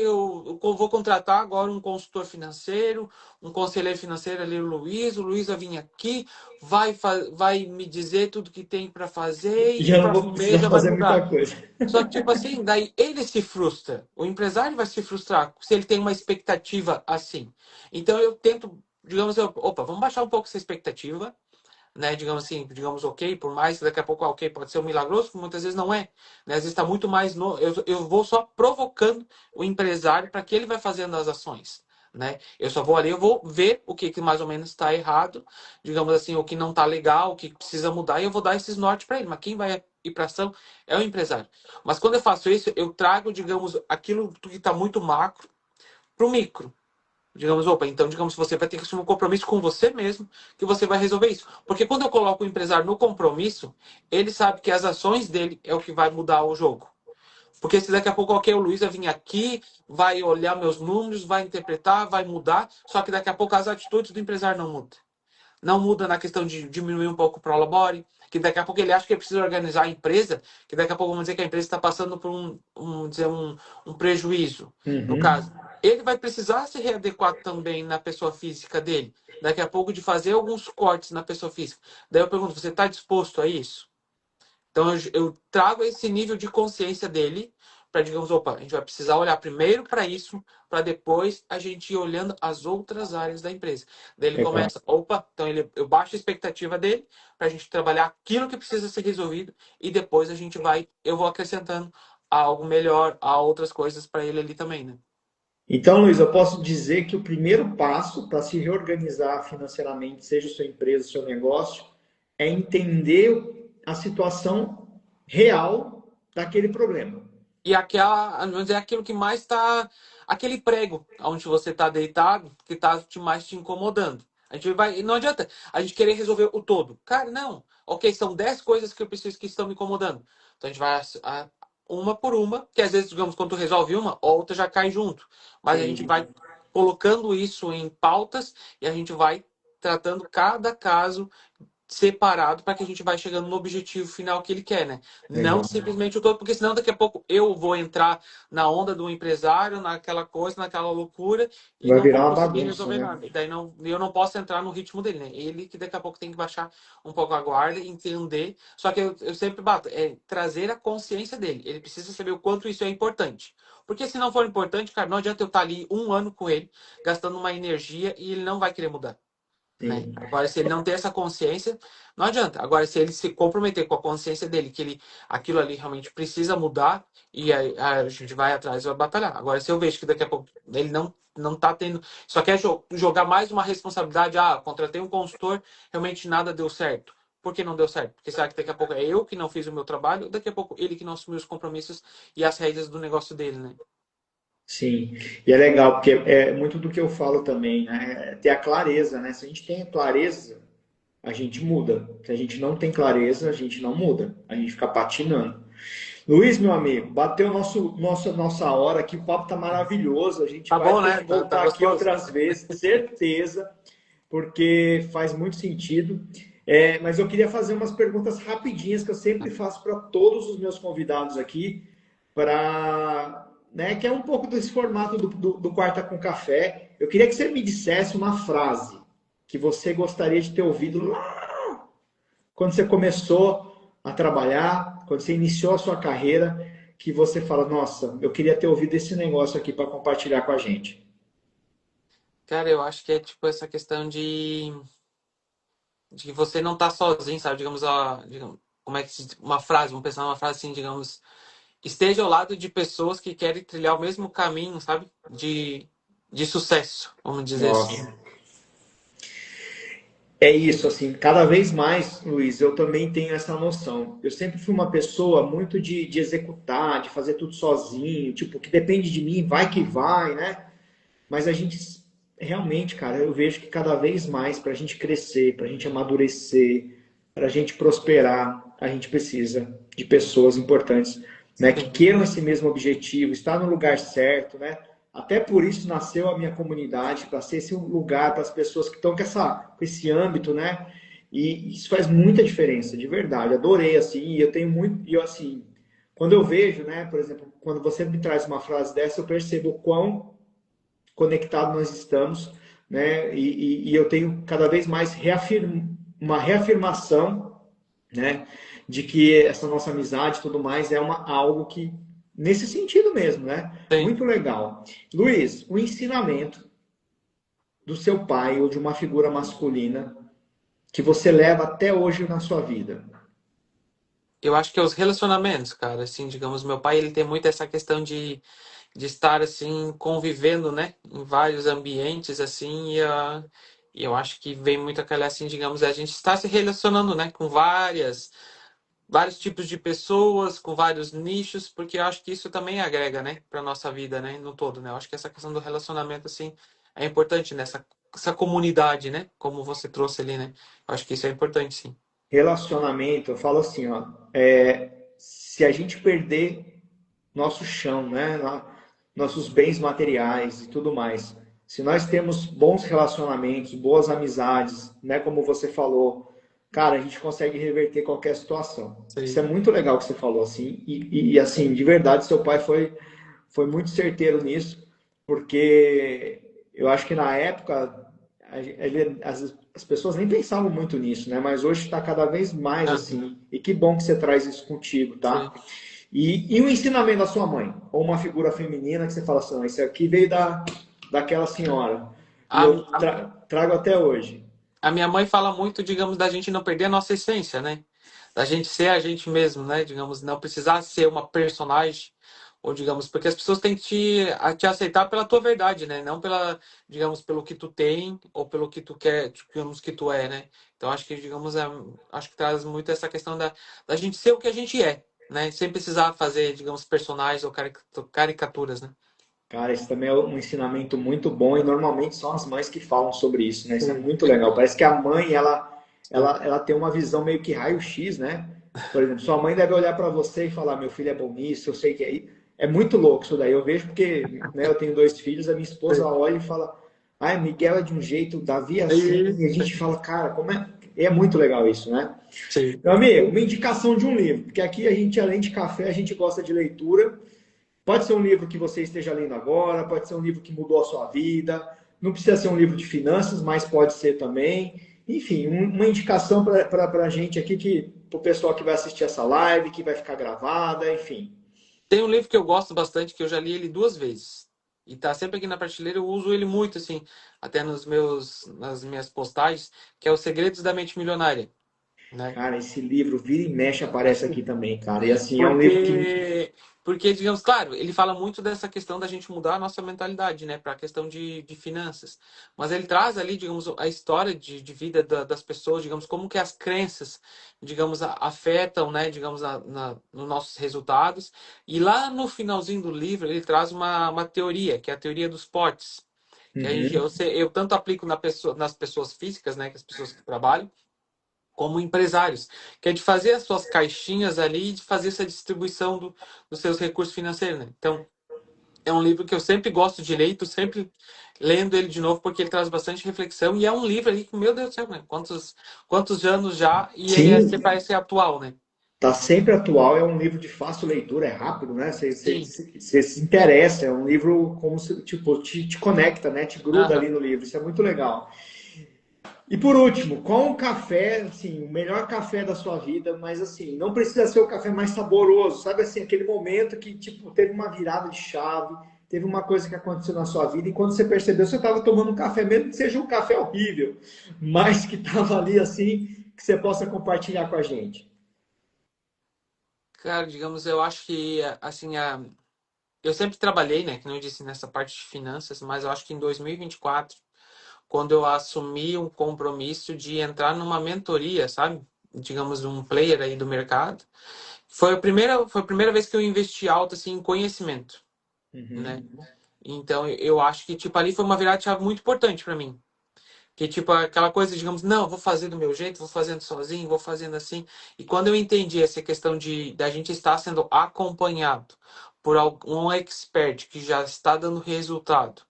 eu vou contratar agora um consultor financeiro, um conselheiro financeiro ali, o Luiz vai vir aqui, vai me dizer tudo que tem para fazer e Já não vou próximo mês precisar já vai fazer muita mudar. coisa. Só que, tipo assim, daí ele se frustra. O empresário vai se frustrar se ele tem uma expectativa assim. Então eu tento, digamos, opa, vamos baixar um pouco essa expectativa, né? Digamos assim, digamos ok, por mais que daqui a pouco ok pode ser um milagroso, muitas vezes não é. Né? Às vezes está muito mais no. Eu vou só provocando o empresário para que ele vai fazendo as ações. Né? Eu só vou ali, eu vou ver o que mais ou menos está errado, digamos assim, o que não está legal, o que precisa mudar, e eu vou dar esses nortes para ele. Mas quem vai ir para ação é o empresário. Mas quando eu faço isso, eu trago, digamos, aquilo que está muito macro para o micro. Digamos, opa, então, digamos, você vai ter que assumir um compromisso com você mesmo que você vai resolver isso. Porque quando eu coloco o empresário no compromisso, ele sabe que as ações dele é o que vai mudar o jogo. Porque se daqui a pouco, ok, o Luiz vai vir aqui, vai olhar meus números, vai interpretar, vai mudar, só que daqui a pouco as atitudes do empresário não mudam. Não muda na questão de diminuir um pouco o prolabore, que daqui a pouco ele acha que ele precisa organizar a empresa, que daqui a pouco vamos dizer que a empresa está passando por um prejuízo, no Uhum. caso. Ele vai precisar se readequar também na pessoa física dele. Daqui a pouco de fazer alguns cortes na pessoa física. Daí eu pergunto, você está disposto a isso? Então eu trago esse nível de consciência dele para, digamos, opa, a gente vai precisar olhar primeiro para isso, para depois a gente ir olhando as outras áreas da empresa. Daí ele Legal. começa, opa, então eu baixo a expectativa dele para a gente trabalhar aquilo que precisa ser resolvido e depois eu vou acrescentando algo melhor, a outras coisas para ele ali também, né? Então, Luiz, eu posso dizer que o primeiro passo para se reorganizar financeiramente, seja sua empresa, seu negócio, é entender a situação real daquele problema. E vamos dizer, aquilo que mais está. Aquele prego onde você está deitado, que está mais te incomodando. A gente vai. Não adianta a gente querer resolver o todo. Cara, não. Ok, são 10 coisas que eu preciso que estão me incomodando. Então a gente vai uma por uma, que às vezes, digamos, quando tu resolve uma, outra já cai junto. Mas a gente Entendi. vai colocando isso em pautas e a gente vai tratando cada caso separado para que a gente vai chegando no objetivo final que ele quer, né? Não Legal. simplesmente o todo, porque senão daqui a pouco eu vou entrar na onda do empresário, naquela coisa, naquela loucura e Vai não virar vou uma conseguir bagunça, resolver né? nada. E daí eu não posso entrar no ritmo dele, né? Ele que daqui a pouco tem que baixar um pouco a guarda, entender. Só que eu sempre bato, é trazer a consciência dele. Ele precisa saber o quanto isso é importante. Porque se não for importante, cara, não adianta eu estar ali um ano com ele, gastando uma energia e ele não vai querer mudar. né? Sim, Agora, se ele não ter essa consciência, não adianta. Agora, se ele se comprometer com a consciência dele, que ele, aquilo ali realmente precisa mudar, e aí a gente vai atrás e vai batalhar. Agora, se eu vejo que daqui a pouco ele não tá tendo, só quer jogar mais uma responsabilidade, contratei um consultor, realmente nada deu certo. Por que não deu certo? Porque será que daqui a pouco é eu que não fiz o meu trabalho, daqui a pouco ele que não assumiu os compromissos e as rédeas do negócio dele, né? sim. E é legal, porque é muito do que eu falo também, né? É ter a clareza, né? Se a gente tem a clareza, a gente muda. Se a gente não tem clareza, a gente não muda. A gente fica patinando. Luiz, meu amigo, bateu nossa hora aqui, o papo tá maravilhoso. A gente Tá vai bom, ter né? que Tá voltar aqui gostoso. outras vezes, certeza, porque faz muito sentido. Mas eu queria fazer umas perguntas rapidinhas que eu sempre faço para todos os meus convidados aqui, para, né, que é um pouco desse formato do Quarta com Café. Eu queria que você me dissesse uma frase que você gostaria de ter ouvido lá quando você começou a trabalhar, quando você iniciou a sua carreira, que você fala, nossa, eu queria ter ouvido esse negócio aqui para compartilhar com a gente. Cara, eu acho que é tipo essa questão de que você não tá sozinho, sabe? Digamos, como é que uma frase, vamos pensar numa frase assim, digamos, esteja ao lado de pessoas que querem trilhar o mesmo caminho, sabe? De sucesso, vamos dizer assim. Nossa. É isso, assim, cada vez mais, Luiz, eu também tenho essa noção. Eu sempre fui uma pessoa muito de executar, de fazer tudo sozinho, tipo, que depende de mim, vai que vai, né? Mas a gente, realmente, cara, eu vejo que cada vez mais, para a gente crescer, para a gente amadurecer, para a gente prosperar, a gente precisa de pessoas importantes, né? Que Sim, queiram esse mesmo objetivo, estar no lugar certo, né? Até por isso nasceu a minha comunidade, para ser esse lugar para as pessoas que estão com esse âmbito, né? E isso faz muita diferença, de verdade. Adorei, assim, e eu tenho muito, e eu, assim, quando eu vejo, né, por exemplo, quando você me traz uma frase dessa, eu percebo o quão conectado nós estamos, né? E eu tenho cada vez mais uma reafirmação, né, de que essa nossa amizade e tudo mais é algo que nesse sentido mesmo, né? sim. Muito legal. Luiz, o ensinamento do seu pai ou de uma figura masculina que você leva até hoje na sua vida. Eu acho que é os relacionamentos, cara, assim, digamos, meu pai, ele tem muito essa questão de estar, assim, convivendo, né, em vários ambientes, assim, e eu acho que vem muito aquela, assim, digamos, a gente está se relacionando, né, com vários tipos de pessoas, com vários nichos, porque eu acho que isso também agrega, né, para nossa vida, né, no todo, né? Eu acho que essa questão do relacionamento, assim, é importante nessa essa comunidade, né, como você trouxe ali, né? Eu acho que isso é importante, sim. Relacionamento, eu falo assim, ó, se a gente perder nosso chão, né? Nossos bens materiais e tudo mais. Se nós temos bons relacionamentos, boas amizades, né? Como você falou, cara, a gente consegue reverter qualquer situação. Isso é Sim. muito legal que você falou assim. Assim, de verdade, seu pai foi muito certeiro nisso, porque eu acho que na época as pessoas nem pensavam muito nisso, né? Mas hoje está cada vez mais Ah, assim. E que bom que você traz isso contigo, sim. tá? E o ensinamento da sua mãe, ou uma figura feminina que você fala assim, esse aqui veio daquela senhora, e A, eu a, trago até hoje. a minha mãe fala muito, digamos, da gente não perder a nossa essência, né? Da gente ser a gente mesmo, né? Digamos, não precisar ser uma personagem, ou digamos, porque as pessoas têm que te aceitar pela tua verdade, né? Não pela, digamos, pelo que tu tem ou pelo que tu quer, digamos, que tu é, né? Então acho que, digamos, acho que traz muito essa questão da gente ser o que a gente é, né? Sem precisar fazer, digamos, personagens ou caricaturas, né? Cara, esse também é um ensinamento muito bom e normalmente são as mães que falam sobre isso, né? Isso é Sim, muito legal. Parece que a mãe, ela tem uma visão meio que raio-x, né? Por exemplo, sua mãe deve olhar para você e falar, meu filho é bom nisso, eu sei que é. É muito louco isso daí. Eu vejo porque, né, eu tenho dois filhos, a minha esposa sim. olha e fala, ai, Miguel é de um jeito, Davi é assim, e a Isso. gente fala, cara, como é. É muito legal isso, né? Sim. Meu amigo, uma indicação de um livro, porque aqui a gente, além de café, a gente gosta de leitura. Pode ser um livro que você esteja lendo agora, pode ser um livro que mudou a sua vida, não precisa ser um livro de finanças, mas pode ser também. Enfim, uma indicação para a gente aqui, para o pessoal que vai assistir essa live, que vai ficar gravada, enfim. Tem um livro que eu gosto bastante, que eu já li ele duas vezes. E tá sempre aqui na prateleira, eu uso ele muito, assim, até nas minhas postagens, que é Os Segredos da Mente Milionária, né? Cara, esse livro vira e mexe aparece aqui também, cara. E assim, é um livro que. Porque, digamos, claro, ele fala muito dessa questão da gente mudar a nossa mentalidade, né, para a questão de finanças. Mas ele traz ali, digamos, a história de vida das pessoas, digamos, como que as crenças, digamos, afetam, né, digamos, nos nossos resultados. E lá no finalzinho do livro, ele traz uma teoria, que é a teoria dos potes. Que a gente, Uhum. eu tanto aplico nas pessoas físicas, né, que as pessoas que trabalham, como empresários, que é de fazer as suas caixinhas ali e de fazer essa distribuição dos seus recursos financeiros, né? Então, é um livro que eu sempre gosto de ler, e tô sempre lendo ele de novo, porque ele traz bastante reflexão, e é um livro ali que, meu Deus do céu, né? Quantos anos já, e ele Sim, sempre parece ser atual, né? tá sempre atual. É um livro de fácil leitura, é rápido, né? Sim. Você se interessa. É um livro como se, tipo, te conecta, né? Te gruda ali Aham. no livro. Isso é muito legal. E por último, qual um café, assim, o melhor café da sua vida, mas assim, não precisa ser o café mais saboroso, sabe assim, aquele momento que, tipo, teve uma virada de chave, teve uma coisa que aconteceu na sua vida e quando você percebeu, você estava tomando um café, mesmo que seja um café horrível, mas que estava ali, assim, que você possa compartilhar com a gente. Cara, digamos, eu acho que, assim, eu sempre trabalhei, né, como eu disse, nessa parte de finanças, mas eu acho que em 2024, quando eu assumi um compromisso de entrar numa mentoria, sabe? Digamos, um player aí do mercado. Foi a primeira vez que eu investi alto assim, em conhecimento, né? Uhum. Então eu acho que tipo ali foi uma virada de chave muito importante para mim. Que tipo aquela coisa, digamos, não, vou fazer do meu jeito, vou fazendo sozinho, vou fazendo assim. E quando eu entendi essa questão de da gente estar sendo acompanhado por algum expert que já está dando resultado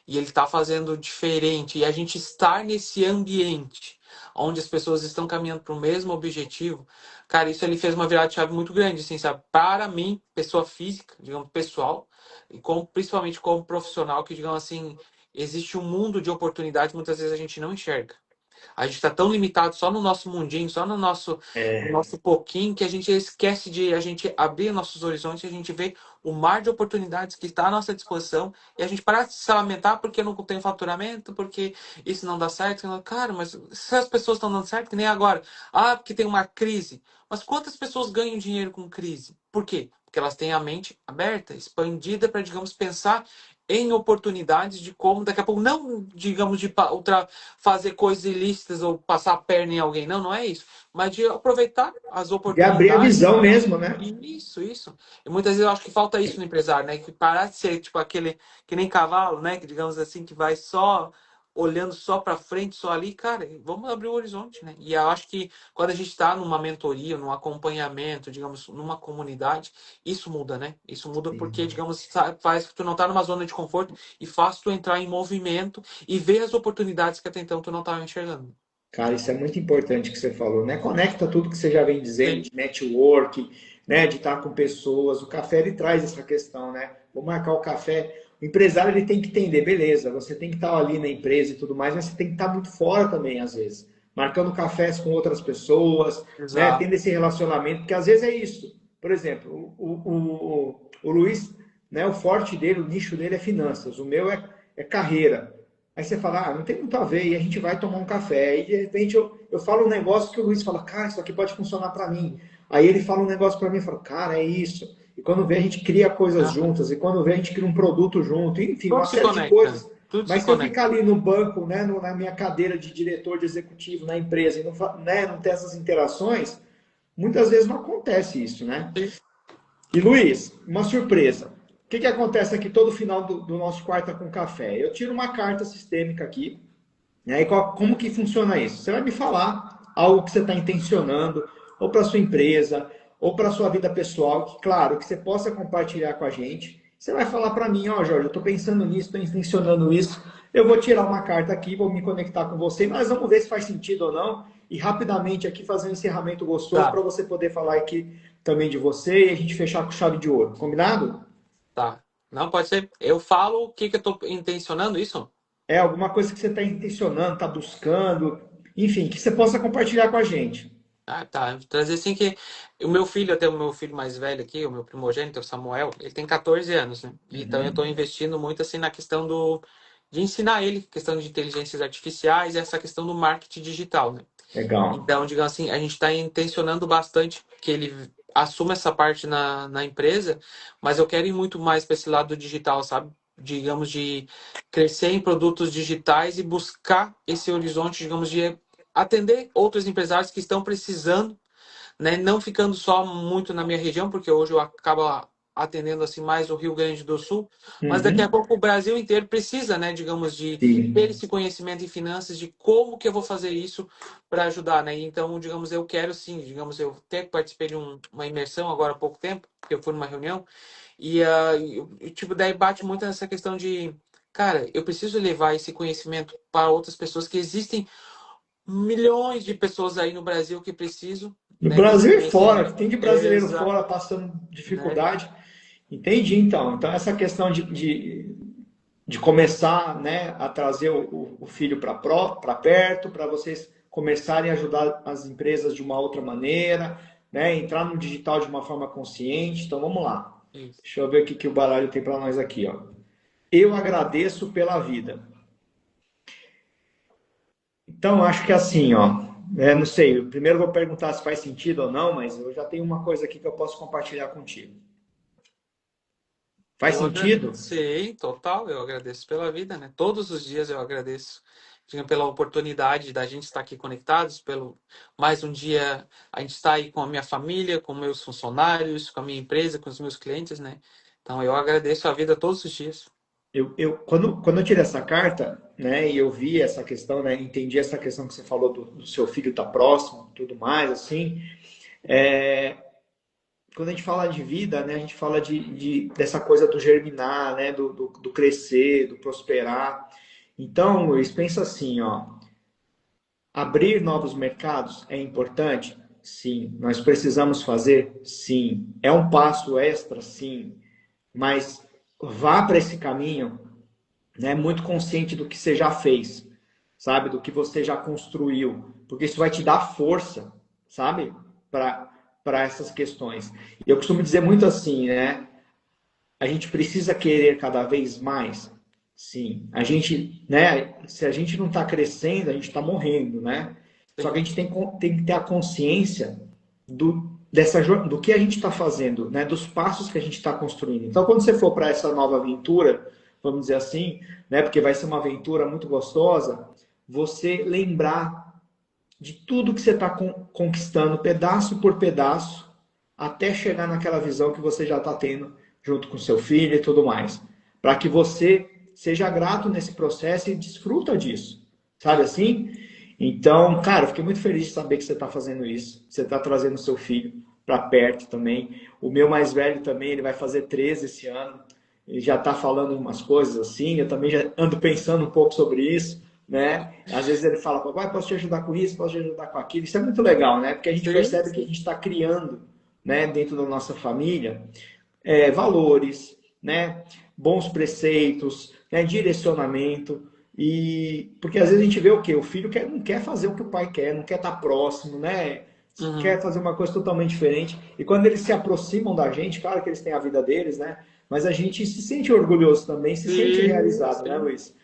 e ele está fazendo diferente e a gente estar nesse ambiente onde as pessoas estão caminhando para o mesmo objetivo, cara, isso ele fez uma virada de chave muito grande, assim, sabe? Para mim, pessoa física, digamos, pessoal, e principalmente como profissional, que digamos assim existe um mundo de oportunidades, muitas vezes a gente não enxerga. A gente está tão limitado só no nosso mundinho, só no nosso pouquinho, que a gente esquece de a gente abrir nossos horizontes e a gente vê o mar de oportunidades que está à nossa disposição e a gente para de se lamentar porque não tem faturamento, porque isso não dá certo. Cara, mas se as pessoas estão dando certo, que nem agora. Ah, porque tem uma crise. Mas quantas pessoas ganham dinheiro com crise? Por quê? Porque elas têm a mente aberta, expandida para, digamos, pensar em oportunidades de como daqui a pouco, não, digamos, de fazer coisas ilícitas ou passar a perna em alguém. Não, não é isso. Mas de aproveitar as De abrir a oportunidades. visão mesmo, né? Isso, isso. E muitas vezes eu acho que falta isso no empresário, né? Que parar de ser tipo aquele que nem cavalo, né? Que digamos assim, que vai só olhando só para frente, só ali, cara, vamos abrir o horizonte, né? E eu acho que quando a gente está numa mentoria, num acompanhamento, digamos, numa comunidade, isso muda, né? Isso muda porque, Sim. digamos, faz que tu não tá numa zona de conforto e faz tu entrar em movimento e ver as oportunidades que até então tu não estava enxergando. Cara, isso é muito importante que você falou, né? Conecta tudo que você já vem dizendo Sim, de network, né? De estar com pessoas. O café ele traz essa questão, né? Vou marcar o café. O empresário ele tem que entender, beleza? Você tem que estar ali na empresa e tudo mais, mas você tem que estar muito fora também às vezes, marcando cafés com outras pessoas, né? exato. Tendo esse relacionamento, porque às vezes é isso. Por exemplo, o Luiz, né? O forte dele, o nicho dele é finanças. O meu é carreira. Aí você fala, ah, não tem muito a ver, e a gente vai tomar um café. E de repente eu falo um negócio que o Luiz fala, cara, isso aqui pode funcionar para mim. Aí ele fala um negócio para mim e fala, cara, é isso. E quando vê, a gente cria coisas Aham. juntas, e quando vê, a gente cria um produto junto, enfim, uma Tudo se série de conecta. coisas. Tudo se Mas se eu ficar conecta. ali no banco, né, na minha cadeira de diretor de executivo na empresa, e não, né, não ter essas interações, muitas vezes não acontece isso, né? Sim. E Luiz, uma surpresa. O que acontece aqui todo final do nosso quarta com café? Eu tiro uma carta sistêmica aqui, né? E como que funciona isso? Você vai me falar algo que você está intencionando, ou para sua empresa, ou para sua vida pessoal, que claro, que você possa compartilhar com a gente. Você vai falar para mim, ó, oh, Jorge, eu estou pensando nisso, estou intencionando isso. Eu vou tirar uma carta aqui, vou me conectar com você, mas vamos ver se faz sentido ou não. E rapidamente aqui fazer um encerramento gostoso para Tá, você poder falar aqui também de você e a gente fechar com chave de ouro. Combinado? tá. Não pode ser. Eu falo o que que eu tô intencionando isso? É alguma coisa que você está intencionando, está buscando, enfim, que você possa compartilhar com a gente. Ah, tá. Trazer assim que o meu filho, até o meu filho mais velho aqui, o meu primogênito, o Samuel, ele tem 14 anos, né? Então eu estou Uhum. investindo muito assim na questão de ensinar ele, questão de inteligências artificiais e essa questão do marketing digital, né? Legal. Então, digamos assim, a gente está intencionando bastante que ele assuma essa parte na empresa, mas eu quero ir muito mais para esse lado digital, sabe? Digamos, de crescer em produtos digitais e buscar esse horizonte, digamos, de atender outros empresários que estão precisando, né? Não ficando só muito na minha região, porque hoje eu acabo atendendo assim mais o Rio Grande do Sul, mas daqui a Uhum. pouco o Brasil inteiro precisa, né, digamos, de ter Sim. esse conhecimento em finanças, de como que eu vou fazer isso para ajudar, né? Então, digamos, eu quero sim, digamos, eu até participei de uma imersão agora há pouco tempo, que eu fui numa reunião, tipo, daí bate muito nessa questão de, cara, eu preciso levar esse conhecimento para outras pessoas, que existem milhões de pessoas aí no Brasil que precisam, No né, desse Brasil e fora, conhecimento. que tem de brasileiro Exato, fora passando né? dificuldade. Entendi, então. Então, essa questão de começar, né, a trazer o filho para perto, para vocês começarem a ajudar as empresas de uma outra maneira, né, entrar no digital de uma forma consciente. Então, vamos lá. Isso. Deixa eu ver o que o baralho tem para nós aqui, ó. Eu agradeço pela vida. Então, acho que é assim, ó. Não sei, primeiro eu vou perguntar se faz sentido ou não, mas eu já tenho uma coisa aqui que eu posso compartilhar contigo. Faz Eu sentido? sei, total, eu agradeço pela vida, né? Todos os dias eu agradeço, digamos, pela oportunidade da gente estar aqui conectados, pelo mais um dia a gente estar aí com a minha família, com meus funcionários, com a minha empresa, com os meus clientes, né? Então eu agradeço a vida todos os dias. Quando eu tirei essa carta, né, e eu vi essa questão, né, entendi essa questão que você falou do seu filho estar próximo, tudo mais, assim, é, quando a gente fala de vida, né, a gente fala dessa coisa do germinar, né, do crescer, do prosperar. Então, Luiz, pensa assim, ó, abrir novos mercados é importante? Sim. Nós precisamos fazer? Sim. É um passo extra? Sim. Mas vá para esse caminho, né, muito consciente do que você já fez, sabe? Do que você já construiu. Porque isso vai te dar força, sabe? Para essas questões. E eu costumo dizer muito assim, né? A gente precisa querer cada vez mais. Sim, a gente, né? Se a gente não está crescendo, a gente está morrendo, né? Só que a Sim. gente tem que ter a consciência do que a gente está fazendo, né? Dos passos que a gente está construindo. Então, quando você for para essa nova aventura, vamos dizer assim, né? Porque vai ser uma aventura muito gostosa, você lembrar de tudo que você está conquistando, pedaço por pedaço, até chegar naquela visão que você já está tendo junto com seu filho e tudo mais. Para que você seja grato nesse processo e desfruta disso. Sabe Isso. assim? Então, cara, eu fiquei muito feliz de saber que você está fazendo isso. Você está trazendo seu filho para perto também. O meu mais velho também, ele vai fazer 13 esse ano. Ele já está falando umas coisas assim. Eu também já ando pensando um pouco sobre isso, né? Às vezes ele fala, papai, posso te ajudar com isso, posso te ajudar com aquilo. Isso é muito legal, né? Porque a gente Sim, percebe que a sim. gente está criando, né, dentro da nossa família, valores, né, bons preceitos, né, direcionamento. E porque às vezes a gente vê o quê? O filho não quer fazer o que o pai quer, não quer estar próximo, né? Quer Uhum. fazer uma coisa totalmente diferente. E quando eles se aproximam da gente, claro que eles têm a vida deles, né? Mas a gente se sente orgulhoso também, se sente Sim, realizado, né, sim. Luiz?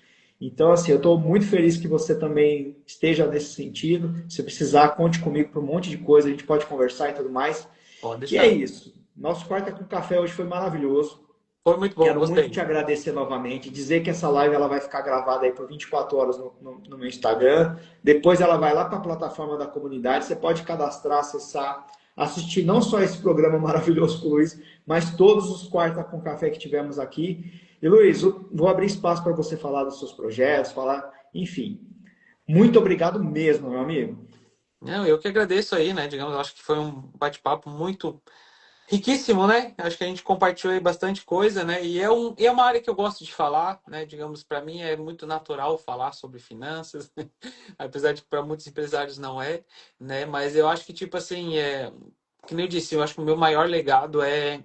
Então, assim, eu estou muito feliz que você também esteja nesse sentido. Se precisar, conte comigo para um monte de coisa, a gente pode conversar e tudo mais. Pode E é deixar. isso. Nosso quarto com café hoje foi maravilhoso. Foi muito bom, Quero muito te gostei. agradecer novamente, dizer que essa live ela vai ficar gravada aí por 24 horas no meu Instagram. Depois ela vai lá para a plataforma da comunidade. Você pode cadastrar, acessar, assistir não só esse programa maravilhoso com o Luiz, mas todos os quarta com café que tivemos aqui. E Luiz, eu vou abrir espaço para você falar dos seus projetos, falar, enfim. Muito obrigado mesmo, meu amigo. Não, eu que agradeço aí, né? Digamos, acho que foi um bate-papo muito riquíssimo, né? Acho que a gente compartilhou aí bastante coisa, né? E é uma área que eu gosto de falar, né? Digamos, para mim é muito natural falar sobre finanças, apesar de que para muitos empresários não é, né? Mas eu acho que, tipo assim, que nem eu disse, eu acho que o meu maior legado é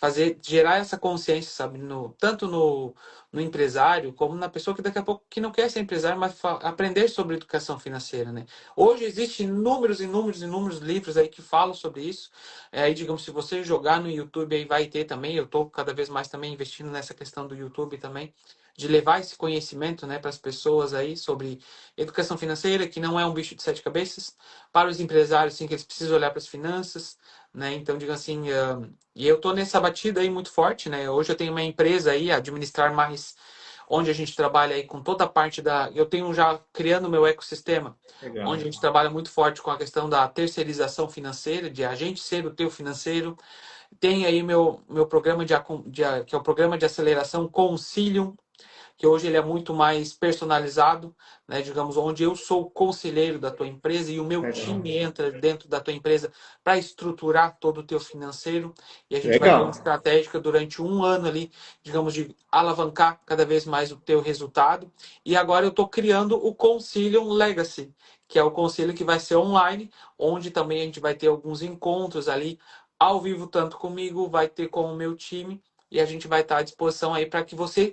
fazer, gerar essa consciência, sabe, tanto no empresário, como na pessoa que daqui a pouco que não quer ser empresário, mas aprender sobre educação financeira, né? Hoje existem inúmeros, inúmeros, inúmeros livros aí que falam sobre isso. Aí, digamos, se você jogar no YouTube, aí vai ter também. Eu estou cada vez mais também investindo nessa questão do YouTube também, de levar esse conhecimento, né, para as pessoas aí sobre educação financeira, que não é um bicho de sete cabeças, para os empresários, sim, que eles precisam olhar para as finanças, né? Então, diga assim, e eu estou nessa batida aí muito forte, né? Hoje eu tenho uma empresa aí, Administrar Mais, onde a gente trabalha aí com toda a parte da. Eu tenho já criando o meu ecossistema, onde a Legal. gente trabalha muito forte com a questão da terceirização financeira, de a gente ser o teu financeiro. Tem aí meu programa que é o programa de aceleração Concilium, que hoje ele é muito mais personalizado, né? Digamos, onde eu sou o conselheiro da tua empresa e o meu Legal. time entra dentro da tua empresa para estruturar todo o teu financeiro e a gente vai ter uma Legal. estratégia durante um ano ali, digamos, de alavancar cada vez mais o teu resultado. E agora eu estou criando o Concilium Legacy, que é o conselho que vai ser online, onde também a gente vai ter alguns encontros ali ao vivo, tanto comigo, vai ter com o meu time, e a gente vai estar à disposição aí para que você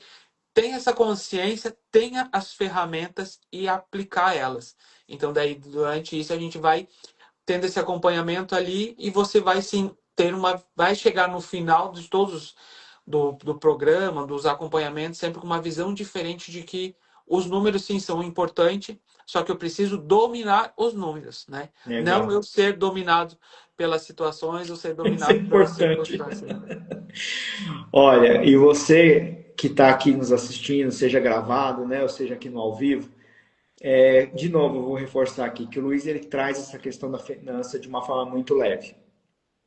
tenha essa consciência, tenha as ferramentas e aplicar elas. Então, daí, durante isso, a gente vai tendo esse acompanhamento ali e você vai sim ter vai chegar no final de todos do programa, dos acompanhamentos, sempre com uma visão diferente de que os números sim são importantes, só que eu preciso dominar os números, né? Não eu Legal. ser dominado pelas situações ou ser Isso é dominado pelas importante. circunstâncias. Olha, e você que está aqui nos assistindo, seja gravado, né, ou seja aqui no ao vivo, de novo, eu vou reforçar aqui que o Luiz ele traz essa questão da finança de uma forma muito leve,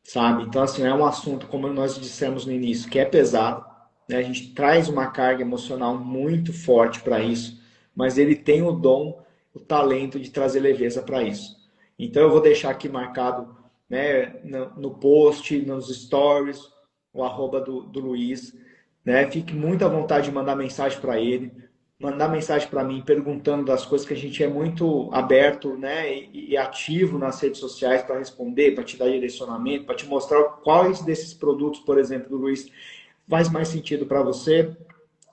sabe? Então, assim, é um assunto, como nós dissemos no início, que é pesado, né? A gente traz uma carga emocional muito forte para isso, mas ele tem o dom, o talento de trazer leveza para isso. Então, eu vou deixar aqui marcado, né, no post, nos stories, o arroba do Luiz, né? Fique muito à vontade de mandar mensagem para ele, mandar mensagem para mim perguntando das coisas que a gente é muito aberto, né, e ativo nas redes sociais para responder, para te dar direcionamento, para te mostrar quais desses produtos, por exemplo, do Luiz, faz mais sentido para você.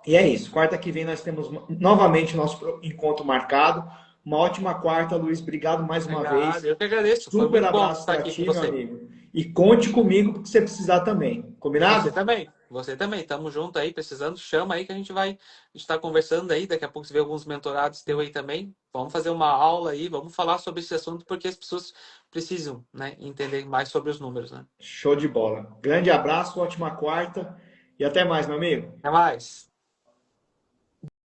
E é isso. Quarta que vem nós temos novamente o nosso encontro marcado. Uma ótima quarta, Luiz. Obrigado mais uma Obrigado, vez. eu que agradeço. Foi Super muito bom abraço estar para aqui com ti, meu você. amigo. E conte comigo porque você precisar também. Você Combinado? também, você também. Tamo junto aí, precisando, chama aí que a gente vai estar conversando aí. Daqui a pouco você vê alguns mentorados teu aí também. Vamos fazer uma aula aí, vamos falar sobre esse assunto, porque as pessoas precisam, né, entender mais sobre os números, né? Show de bola. Grande abraço, ótima quarta e até mais, meu amigo. Até mais.